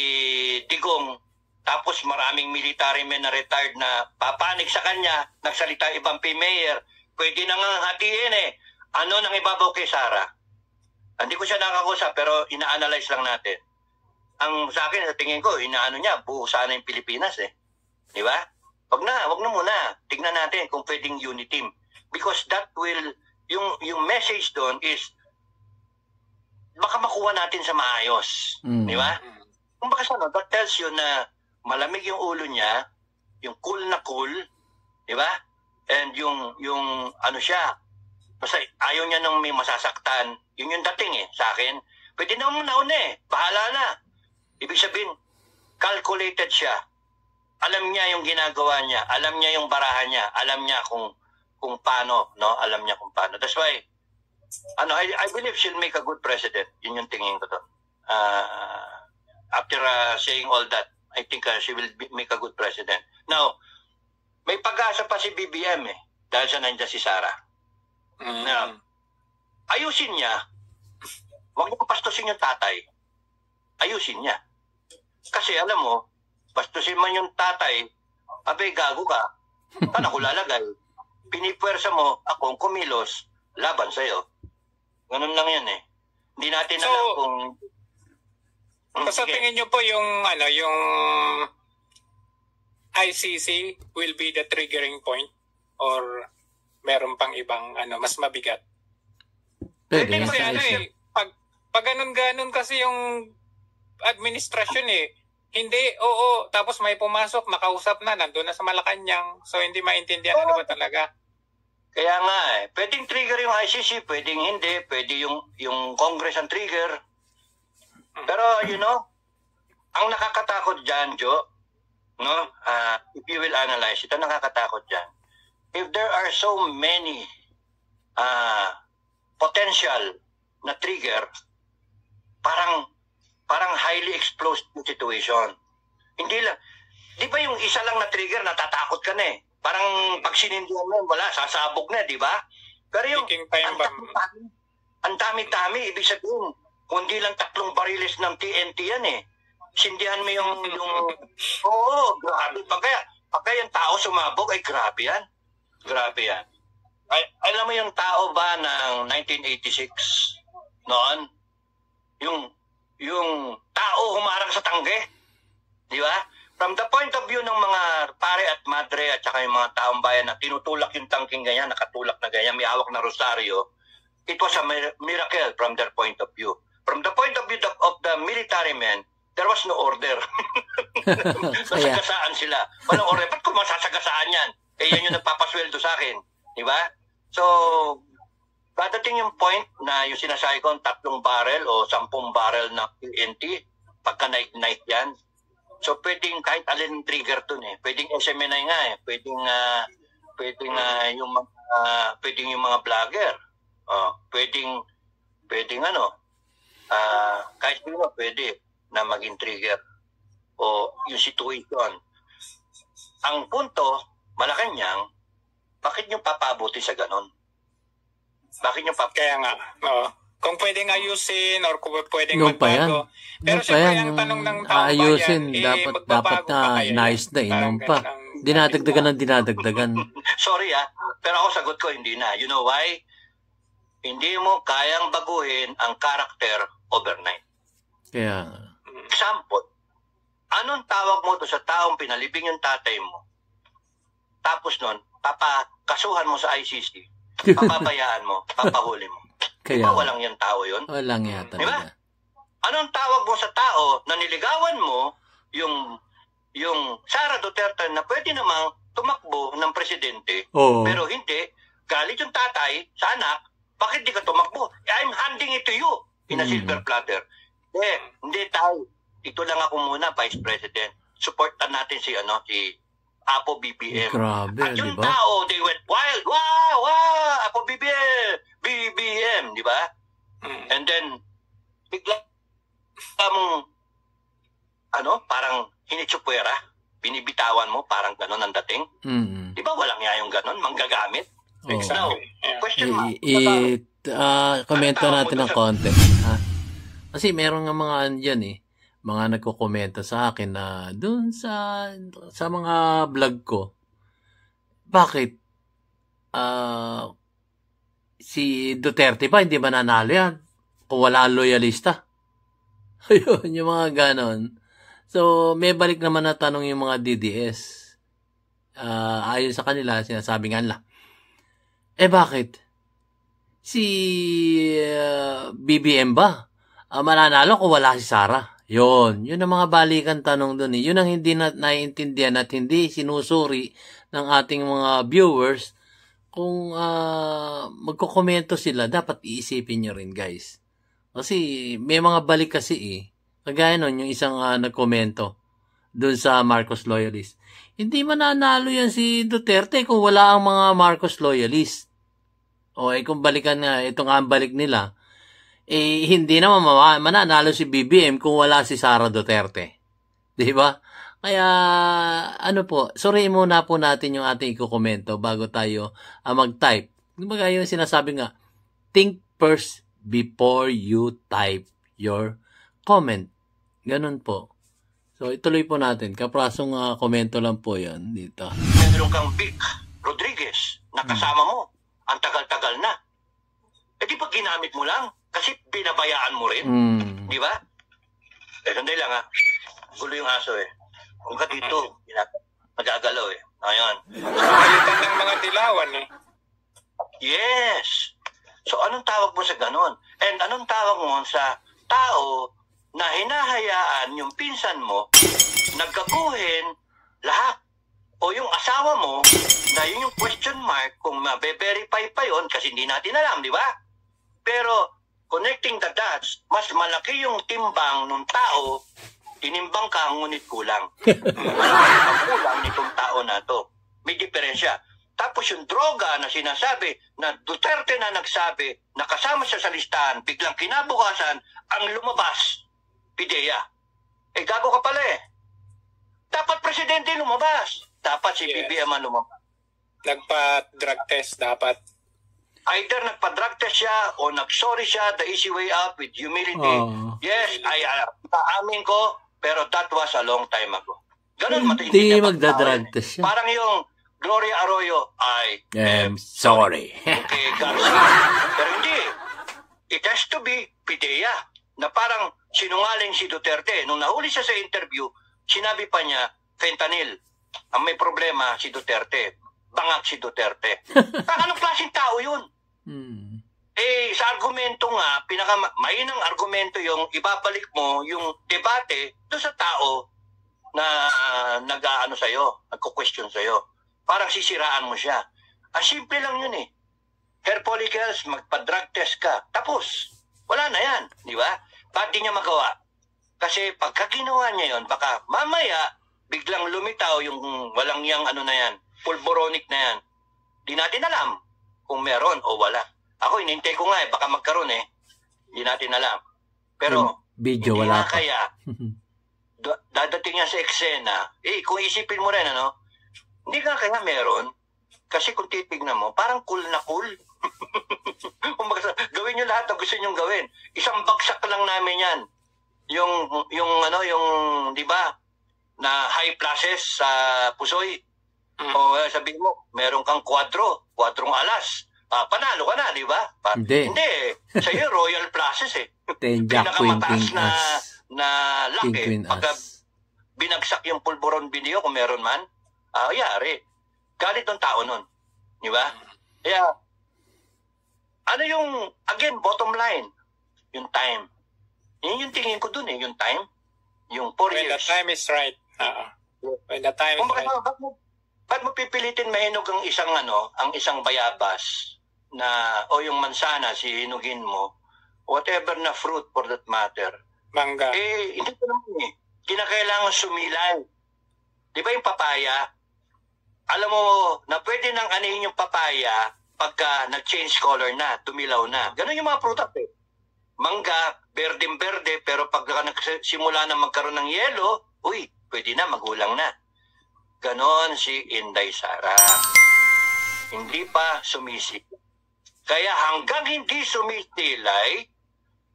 S2: Digong, tapos maraming military men na retired na papanig sa kanya, nagsalita ibang mayor, pwede na nga hatiin eh. Ano nang ibabaw kay Sara? Hindi ko siya nakakusap, pero ina-analyze lang natin. Ang sa akin, sa tingin ko, inaano niya, buo sana yung Pilipinas eh. Di ba? Wag na muna. Tignan natin kung pwedeng unity team. Because that will, yung message doon is, baka makuha natin sa maayos. Di ba? Kung baka that tells you na malamig yung ulo niya, yung cool na cool, di ba? And yung ano siya, basta ayaw niya nung may masasaktan, yun yung dating eh, sa akin. Pwede na nauna eh, bahala na. Ibig sabihin, calculated siya. Alam niya yung ginagawa niya, alam niya yung barahan niya, alam niya kung paano, no? Alam niya kung paano. That's why, I believe she'll make a good president. Yun yung tingin ko doon. After saying all that, I think she will make a good president. Now, may pag-asa pa si BBM eh, dahil sa nandiyan si Sara. Now, ayusin niya, huwag niyo pastusin yung tatay. Ayusin niya. Kasi alam mo, pastusin man yung tatay, abay gago ka, paano ko lalagay? Pinipwersa mo, akong kumilos, laban sa'yo. Ganun lang yan eh. Hindi natin alam kung...
S1: Sa tingin niyo po yung ICC will be the triggering point or meron pang ibang mas mabigat?
S3: Pwede.
S1: Kasi pag ganun kasi yung administrasyon eh. Hindi, oo, tapos may pumasok, nakausap na, nandun na sa Malacanang. So hindi maintindihan ano ba talaga.
S2: Kaya nga eh, pwedeng trigger yung ICC, pwedeng hindi, pwede yung Congress ang trigger. Pero ang nakakatakot dyan, Joe, no? If you will analyze, ito nakakatakot dyan. If there are so many potential na trigger, parang highly explosive situation. Hindi lang, di ba yung isa lang na trigger, natatakot ka na eh. Parang pag sinindihan mo, wala, sasabog na, di ba? Pero yung ang dami-dami, ibig sabihin, kundi lang 3 bariles ng TNT yan eh. Sindihan mo yung grabe. Pagka yung tao sumabog, ay grabe yan. Grabe yan. Alam mo yung tao ba ng 1986 noon? Yung tao humarang sa tangge. Di ba? From the point of view ng mga pare at madre at saka yung mga taong bayan na tinutulak yung tangking ganyan, nakatulak na ganyan, may hawak na rosaryo, it was a miracle from their point of view. From the point of view of the military men, there was no order. Nasagasaan sila. Walang order. Ba't kung masasagasaan yan? Yan yung nagpapasweldo sa akin. Di ba? So, dadating yung point na yung sinasabi ko, 3 barrel o 10 barrel na TNT, pagka night yan. So, pwedeng kahit alin trigger dun eh. Pwedeng SMNI nga eh. Pwedeng yung mga vlogger. Pwedeng kahit sino pwede na maging trigger o yung situation. Ang punto, Malacanang, bakit nyo papabuti sa ganon? Bakit nyo
S1: Kaya nga, Kung pwedeng ayusin or kung pwedeng
S3: Noon pa yan.
S1: magbago. Pero
S3: Noon pa
S1: siyempre,
S3: yan,
S1: ang
S3: yung
S1: tanong ng taong
S3: aayusin,
S1: bayan,
S3: dapat
S1: magbabago
S3: na
S1: pa kaya
S3: inayos na,
S1: yan?
S3: noon
S1: Parang
S3: pa.
S1: ganun ang-
S3: Dinadagdagan ng dinadagdagan.
S2: Sorry pero ako sagot ko hindi na. You know why? Hindi mo kayang baguhin ang karakter overnight.
S3: Kaya,
S2: Example, anong tawag mo to sa taong pinalibing yung tatay mo? Tapos nun, papakasuhan mo sa ICC, papabayaan mo, papahuli mo.
S3: kaya,
S2: Walang yung tao yun.
S3: walang yata
S2: Di ba?
S3: talaga.
S2: Anong tawag mo sa tao na niligawan mo yung Sara Duterte na pwede namang tumakbo ng presidente,
S3: Oo.
S2: pero hindi, galit yung tatay sa anak, bakit di ka tumakbo? I'm handing it to you in a silver platter. Hindi tayo. Ito lang ako muna, Vice President. Supportan natin si Apo BBM.
S3: Grabe,
S2: At
S3: di
S2: yung
S3: ba?
S2: tao, they went wild. Wow, Apo BBM, di ba? And then, bigla mong, parang hinitsupwera, binibitawan mo, parang ganon ang dating.
S3: Mm.
S2: Di ba walang nga yung ganon, manggagamit?
S3: Oo.
S2: Now,
S1: Yeah.
S2: question mark.
S3: Komento
S2: Ano
S3: natin
S2: tawag mo
S3: ng konti. Kasi meron nga mga andyan mga nagko-komento sa akin na dun sa mga vlog ko. Bakit? Si Duterte ba hindi mananalo yan? Kung wala ang loyalista. Ayun, yung mga ganon. So, may balik naman na tanong yung mga DDS. Ayon sa kanila, sinasabi nga nila, bakit? Si BBM ba? Mananalo kung wala si Sara. Yun ang mga balikan tanong doon. Yun ang hindi naiintindihan at hindi sinusuri ng ating mga viewers. Kung magkokomento sila, dapat iisipin nyo rin, guys. Kasi may mga balik kasi kagaya nun, yung isang nagkomento doon sa Marcos loyalist. Hindi mananalo yan si Duterte kung wala ang mga Marcos loyalist. Kung balikan nga, ito nga ang balik nila, hindi naman mananalo si BBM kung wala si Sara Duterte. Di ba? Kaya, suriin muna po natin yung ating ikukomento bago tayo mag-type. Kumbaga yung sinasabi nga, think first before you type your comment. Ganun po. So, ituloy po natin. Kaprasong komento lang po yan dito.
S2: Meron kang Vic Rodriguez na kasama mo. Ang tagal-tagal na. Di ba ginamit mo lang? Kasi binabayaan mo rin. Di ba? Sandali lang Gulo yung aso Kung ka dito, magagalaw Ayan.
S1: Palitan ng mga dilawan
S2: Yes. So, anong tawag mo sa ganon? And anong tawag mo sa tao na hinahayaan yung pinsan mo, nagkaguhin lahat? O yung asawa mo, na yun yung question mark kung mabe-verify pa yun kasi hindi natin alam, di ba? Pero, connecting the dots, mas malaki yung timbang ng tao, tinimbang ka, ngunit kulang. Malaki ang kulang nitong tao na to. May diferensya. Tapos yung droga na sinasabi na Duterte na nagsabi na kasama siya sa listahan, biglang kinabukasan ang lumabas, PIDEA. Gago ka pala Dapat presidente lumabas. Dapat si BBM ang lumabas.
S1: Nagpa-drug test dapat.
S2: Either nagpa-drug test siya o nag-sorry siya, the easy way out with humility. Yes, paamin ko, pero that was a long time ago. Ganun
S3: Hindi magda-drug test siya.
S2: Parang yung Gloria Arroyo, I
S3: am sorry.
S2: Okay, Garcia. Pero hindi. It has to be PIDEA na parang sinungaling si Duterte. Nung nahuli siya sa interview, sinabi pa niya, fentanyl. Ang may problema si Duterte. Bangag si Duterte. Anong klaseng tao yun? Sa argumento nga, mainang argumento yung ibabalik mo yung debate doon sa tao na nag-aano sa'yo, nagko-question sa'yo. Parang sisiraan mo siya. Simple lang yun Hair follicles, magpa-drug test ka. Tapos, wala na yan. Di ba? Ba't di niya magawa? Kasi pagka ginawa niya yun, baka mamaya, biglang lumitaw yung walang yang na yan, pulboronic na yan. Di natin alam kung meron o wala. Ako, inintay ko nga baka magkaroon Di natin alam. Pero,
S3: video
S2: hindi
S3: wala
S2: na
S3: pa.
S2: kaya, dadating yan sa eksena, kung isipin mo rin, hindi nga kaya meron, kasi kung titignan mo, parang cool na cool. Gawin nyo lahat ang gusto nyong gawin. Isang bagsak lang namin yan. Yung di ba, na high flashes sa Pusoy. O sabihin mo, meron kang 4 alas. Panalo ka na, di ba?
S3: Hindi.
S2: Sa'yo, royal flashes eh.
S3: Jack,
S2: Pinakamataas
S3: Queen, As.
S2: na luck eh.
S3: Queen,
S2: Pagka binagsak yung pulburon video, kung meron man, yari. Galit ng tao nun. Di ba? Kaya, ano yung, again, bottom line, yung time. Yun yung tingin ko dun eh, yung time. Yung 4
S1: When
S2: years.
S1: the time is right. When the time is right.
S2: Ba't mo pipilitin mahinog ang isang bayabas o yung mansana, si hinugin mo, whatever na fruit for that matter.
S1: Mangga.
S2: Hindi ko naman eh. Kinakailangan sumilay. Di ba yung papaya? Alam mo na pwede nang anihin yung papaya pagka nag-change color na, tumilaw na. Ganun yung mga prutas eh. Mangga, berdeng-berde, pero pagka nagsimula na magkaroon ng yelo, pwede na, magulang na. Ganon si Inday Sara. Hindi pa sumisilay. Kaya hanggang hindi sumisilay,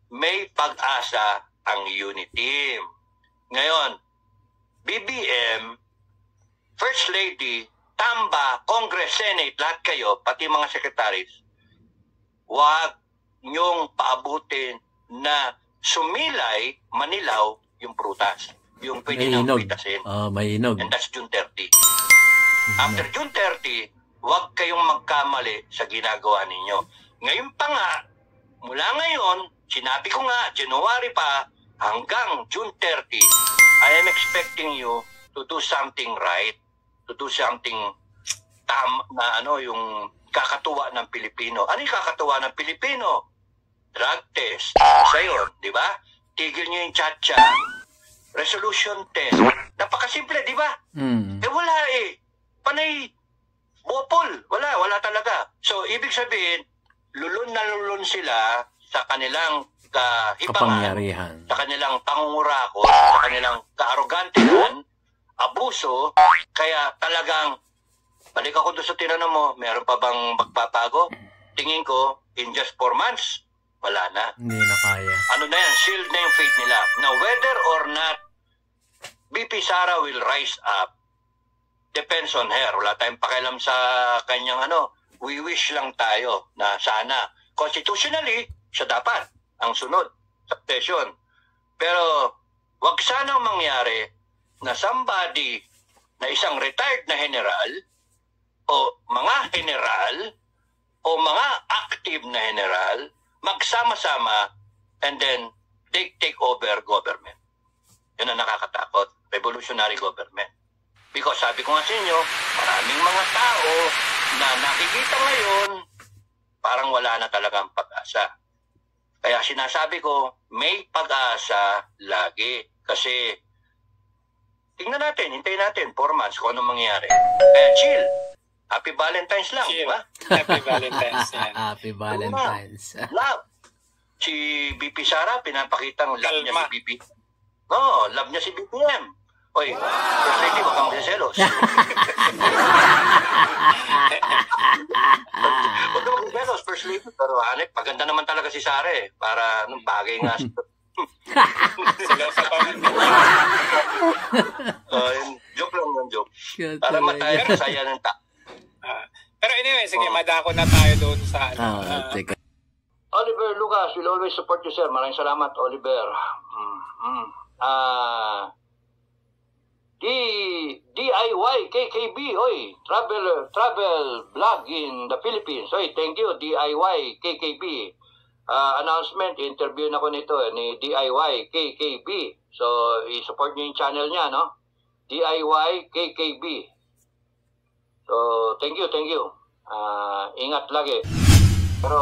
S2: may pag-asa ang Uniteam. Ngayon, BBM, First Lady, Tamba, Congress, Senate, lahat kayo, pati mga secretaries, huwag niyong paabutin na sumilay, manilaw yung prutas. Yung pwede nang pitasin.
S3: Mainog.
S2: And that's June 30. After June 30, huwag kayong magkamali sa ginagawa ninyo. Ngayon pa nga, mula ngayon, sinabi ko nga, January pa, hanggang June 30, I am expecting you to do something right, to do something yung kakatuwa ng Pilipino. Ano yung kakatuwa ng Pilipino? Drug test. Sa'yo, di ba? Tigil nyo yung tsa-tsa. Resolution test. Napakasimple, di ba? Wala eh. Panay, bopol. Wala talaga. So, ibig sabihin, lulun na lulun sila sa kanilang
S3: kapangyarihan,
S2: sa kanilang pangungurakot, sa kanilang kaarogantehan, abuso, kaya talagang, balik ako doon sa tinanong mo, meron pa bang magpapago? Tingin ko, in just 4 months, wala na.
S3: Hindi na kaya.
S2: Ano na yan? Sealed na yung fate nila. Now, whether or not BP Sara will rise up, depends on her. Wala tayong pakialam sa kanyang We wish lang tayo na sana, constitutionally, siya dapat ang sunod sa session. Pero, wag sanang mangyari na somebody na isang retired na general o mga general o mga active na general magsama-sama and then they take over government. Yun ang nakakatakot. Revolutionary government. Because sabi ko nga sa inyo, maraming mga tao na nakikita ngayon parang wala na talagang pag-asa. Kaya sinasabi ko, may pag-asa lagi. Kasi tingnan natin, hintayin natin 4 months kung anong mangyayari. Kaya chill. Happy Valentine's lang, di ba?
S1: Happy Valentine's.
S3: Happy Valentine's.
S2: Love. Si BP Sara, pinapakitang love niya si BP. Love niya si BBM. Oy, First Lady, wag kang magsiselos. Wag kang magsiselos, First Lady. Pero paganda naman talaga si Sara eh. Para nung bagay nga. Joke lang yung joke. Para mataya na saya ng
S1: Pero anyway, sige, madako na tayo doon sa
S2: Oliver Lucas will always support you, sir. Maraming salamat, Oliver. DIY KKB, travel vlog in the Philippines. Thank you, DIY KKB. Announcement, interview na ko nito ni DIY KKB. So, i-support nyo yung channel niya, no? DIY KKB. So, thank you. Ingat lagi. Pero,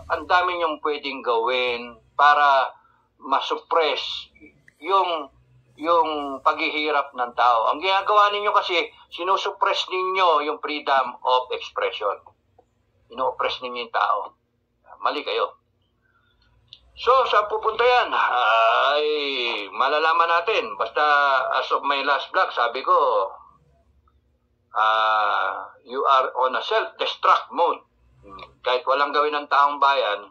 S2: ang dami nyong pwedeng gawin para masuppress yung paghihirap ng tao. Ang ginagawa ninyo kasi, sinusuppress ninyo yung freedom of expression. Ino-oppress ninyo yung tao. Mali kayo. So, saan pupunta yan? Ay, malalaman natin. Basta, as of my last vlog, sabi ko, you are on a self-destruct mode. kahit walang gawin ng taong bayan,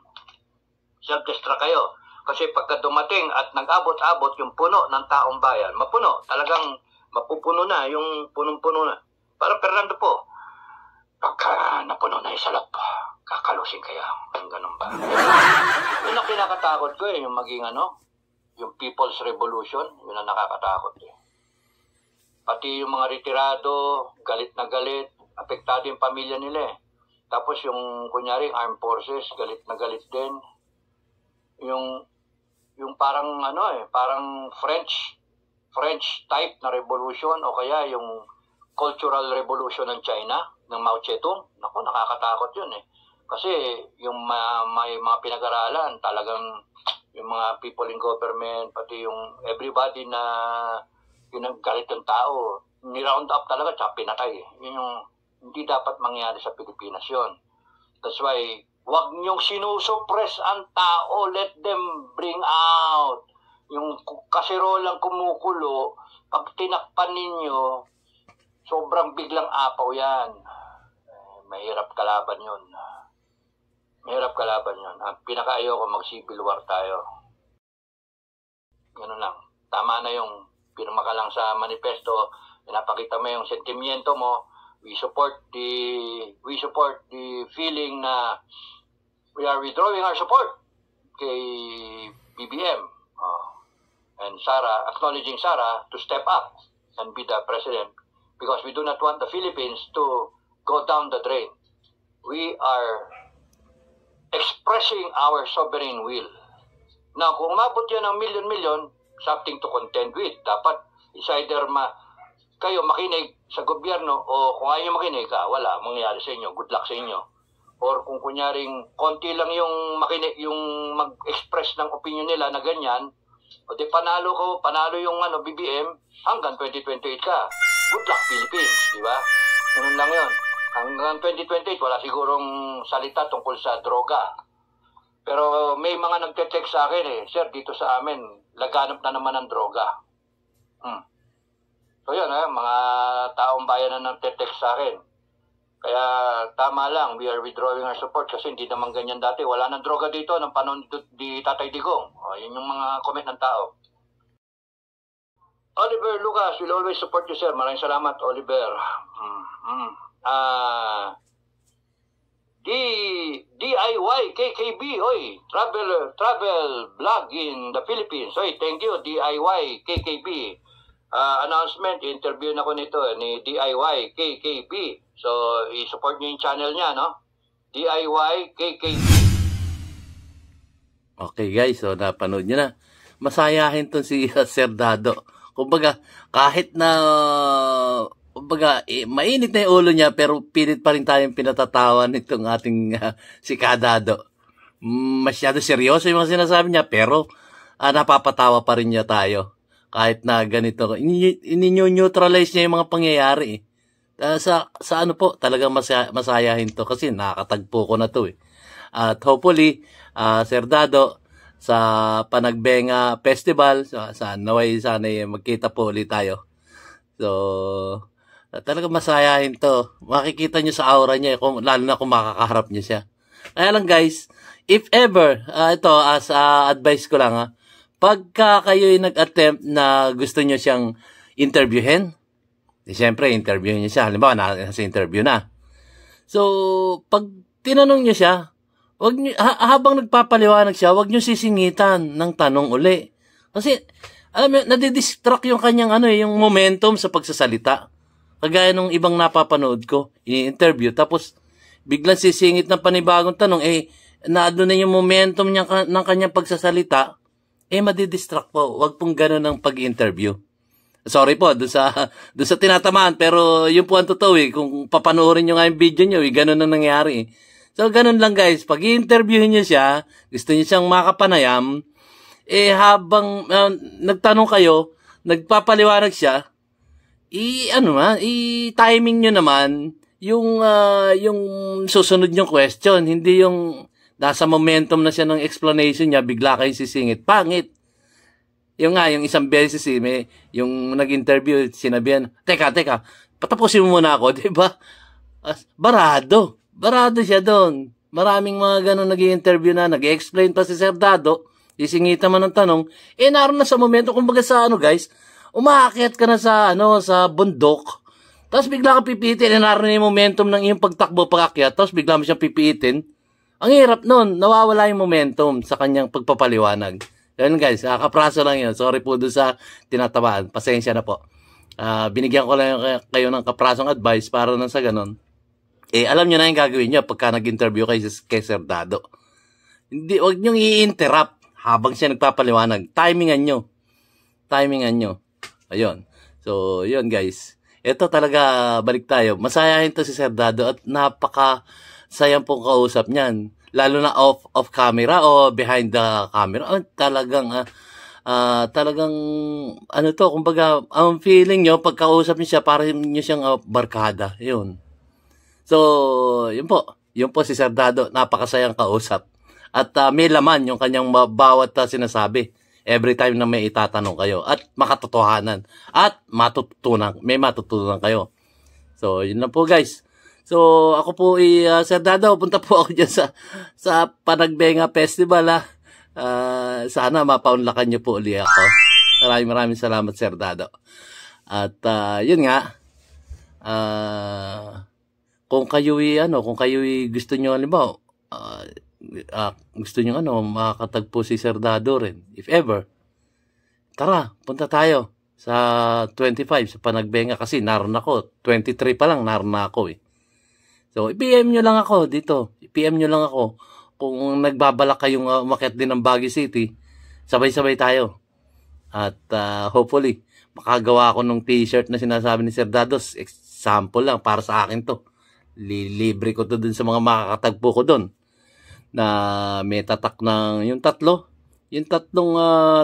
S2: self-destruct kayo. Kasi pagka dumating at nag-abot-abot yung puno ng taong bayan, mapuno, talagang mapupuno na, yung punong-puno na. Parang Fernando po, pagka napuno na yung salap, kakalusin kaya, ang ganun ba? Yun ang kinakatakot ko yung maging yung People's Revolution, yun ang nakakatakot Pati yung mga retirado, galit na galit, apektado yung pamilya nila Tapos yung, kunyari, armed forces, galit na galit din. Yung parang parang French type na revolution o kaya yung cultural revolution ng China ng Mao Zedong. Naku, nakakatakot yun Kasi yung may mga pinag-aralan, talagang yung mga people in government, pati yung everybody na galit ng tao, ni-round up talaga tsaka pinatay. Yun yung hindi dapat mangyari sa Pilipinas yun. That's why wag niyong sinusuppress ang tao. Let them bring out. Yung kasirolang kumukulo, pag tinakpan ninyo, sobrang biglang apaw yan. Mahirap kalaban yun. Ang pinakaayaw ko, mag-civil war tayo. Ganun lang. Tama na yung pirma ka lang sa manifesto, pinapakita mo yung sentimiento mo. We support the feeling na we are withdrawing our support kay BBM and Sara, acknowledging Sara to step up and be the president because we do not want the Philippines to go down the drain. We are expressing our sovereign will. Now, kung mabot yan ng million-million, something to contend with. Dapat is either kayo makinig sa gobyerno o kung ayaw makinig, wala, mangyayari sa inyo. Good luck sa inyo. Or kung kunyaring konti lang yung makinig, yung mag-express ng opinion nila na ganyan, o di panalo yung BBM, hanggang 2028 ka. Good luck, Philippines, di ba? Ganun lang yun. Hanggang 2028, wala sigurong salita tungkol sa droga. Pero may mga nagte-text sa akin Sir, dito sa amin, laganap na naman ang droga. So yun, mga taong bayan na nagte-text sa akin. Kaya tama lang, we are withdrawing our support kasi hindi naman ganyan dati. Wala nang droga dito ng panahon di Tatay Digong. Yun yung mga comment ng tao. Oliver Lucas will always support you, sir. Maraming salamat, Oliver. DIY KKB, oy, travel vlog in the Philippines. Oy, thank you, DIY KKB. Announcement, interview na ko nito ni DIY KKB. So, i-support niyo yung channel niya, no? DIY KKB.
S3: Okay guys, so napanood niyo na. Masayahin to si Sir Dado. Kumbaga, kahit na mainit na yung ulo niya, pero pilit pa rin tayong pinatatawan nitong ating si Kadado. Masyado seryoso yung mga sinasabi niya, pero napapatawa pa rin niya tayo. Kahit na ganito, ini-neutralize niya yung mga pangyayari. Sa ano po, talagang masayahin to kasi nakakatagpo ko na to At hopefully, Sir Dado, sa Panagbenga Festival, sana magkita po ulit tayo. So, talagang masayahin to. Makikita nyo sa aura niya, lalo na kung makakaharap niyo siya. Kaya lang guys, if ever, ito as advice ko lang pagka kayo'y nag-attempt na gusto nyo siyang interviewin, siyempre interviewin niyo siya. Halimbawa, nasa interview na. So, pag tinanong niyo siya, habang nagpapaliwanag siya, wag niyo sisingitan ng tanong uli. Kasi, alam mo, nadidistract yung kanyang yung momentum sa pagsasalita. Kagaya nung ibang napapanood ko, i-interview, tapos biglang sisingit ng panibagong tanong, naado na yung momentum ng kanyang pagsasalita, madidistract po. Wag pong ganun ang pag-interview. Sorry po, doon sa tinatamaan, pero yun po ang totoo kung papanoorin nyo nga yung video nyo, ganun ang nangyari So, ganun lang guys, pag i-interviewin nyo siya, gusto nyo siyang makapanayam, habang nagtanong kayo, nagpapaliwanag siya, i-timing nyo naman yung susunod nyong question, hindi yung nasa momentum na siya ng explanation niya, bigla kayo sisingit. Pangit. Yung isang beses yung nag-interview, sinabihan, teka, patapusin mo muna ako, di ba? Barado siya doon. Maraming mga ganun nag-i-interview na, nag-i-explain pa si Sir Dado, isingita man ng tanong, naroon na sa momento, kumbaga sa guys, umaakyat ka na sa, sa bundok, tapos bigla ka pipitin, naroon na yung momentum ng iyong pagtakbo, pag-akyat, tapos bigla mo siyang pipitin. Ang hirap nun, nawawala yung momentum sa kanyang pagpapaliwanag. Yan guys, kapraso lang yun. Sorry po doon sa tinatabaan. Pasensya na po. Binigyan ko lang kayo ng kaprasong advice para nang sa ganun. Alam nyo na yung gagawin nyo pagka nag-interview kay Sir Dado. Huwag nyo i-interrupt habang siya nagpapaliwanag. Timingan nyo. Ayun. So, yun guys. Ito talaga, balik tayo. Masayahin to si Sir Dado at napaka-sayang pong kausap niyan. Lalo na off camera o behind the camera. Talagang kumbaga, ang feeling nyo, pagkausap niyo siya, parang niyo siyang barkada. Yun. So, yun po si Sir Dado, napakasayang kausap. At may laman yung kanyang bawat sinasabi. Every time na may itatanong kayo. At makatotohanan. At may matutunan kayo. So, yun na po guys. So, ako po Sir Dado, punta po ako dyan sa Panagbenga Festival sana mapaunlakan niyo po uli ako. Maraming salamat Sir Dado. At yun nga, kung kayo gusto niyo halimbawa, gusto niyo makakatagpo si Sir Dado rin, if ever, tara, punta tayo sa 25 sa Panagbenga kasi naroon ako, 23 pa lang naroon na ako So, i-PM nyo lang ako dito. I-PM nyo lang ako. Kung nagbabalak kayong umakyat din ng Baguio City, sabay-sabay tayo. At hopefully, makagawa ako ng t-shirt na sinasabi ni Sir Dados. Example lang, para sa akin to. Libre ko to dun sa mga makakatagpo ko dun. Na may tatak ng yung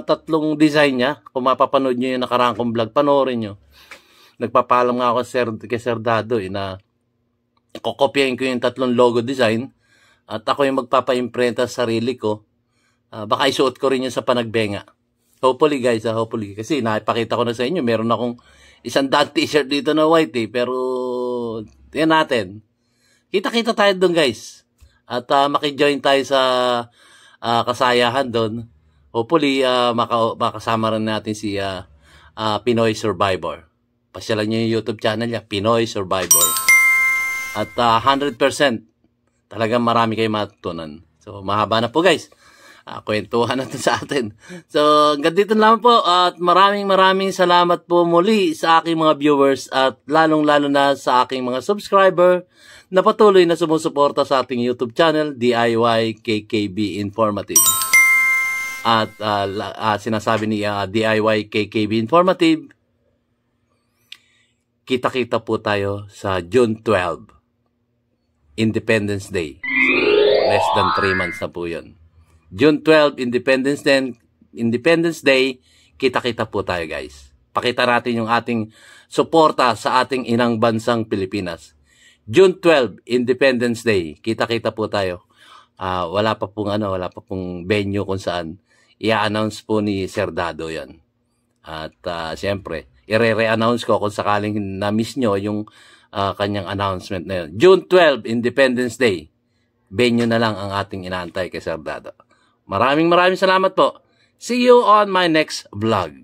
S3: tatlong design niya. Kung mapapanood nyo yung nakaraan kong vlog, panoorin nyo. Nagpapalam nga ako kay Sir Dado na kokopyahin ko yung tatlong logo design at ako yung magpapa-imprenta sa sarili ko. Baka isuot ko rin yun sa Panagbenga. Hopefully guys, hopefully. Kasi nakipakita ko na sa inyo, meron akong 100 t-shirt dito na white pero yan natin. Kita-kita tayo doon guys. At makijoin tayo sa kasayahan doon. Hopefully makasama rin natin si Pinoy Survivor. Pasyalan nyo yung YouTube channel niya, Pinoy Survivor. At 100% talagang marami kayo matutunan. So, mahaba na po guys. Kwentuhan na ito sa atin. So, hanggang dito lang po. At maraming salamat po muli sa aking mga viewers at lalong-lalo na sa aking mga subscriber na patuloy na sumusuporta sa ating YouTube channel, DIY KKB Informative. At sinasabi ni DIY KKB Informative, kita-kita po tayo sa June 12. Independence Day. Less than 3 months na po yun. June 12, Independence Day, kita-kita po tayo guys. Pakita natin yung ating suporta sa ating inang bansang Pilipinas. June 12, Independence Day, kita-kita po tayo. Wala pa pong venue kung saan. I-announce po ni Sir Dado yan. At siyempre, i-re-announce ko kung sakaling na-miss nyo yung kanyang announcement na yun. June 12, Independence Day. Venue na lang ang ating inaantay kay Sir Dado. Maraming salamat po. See you on my next vlog.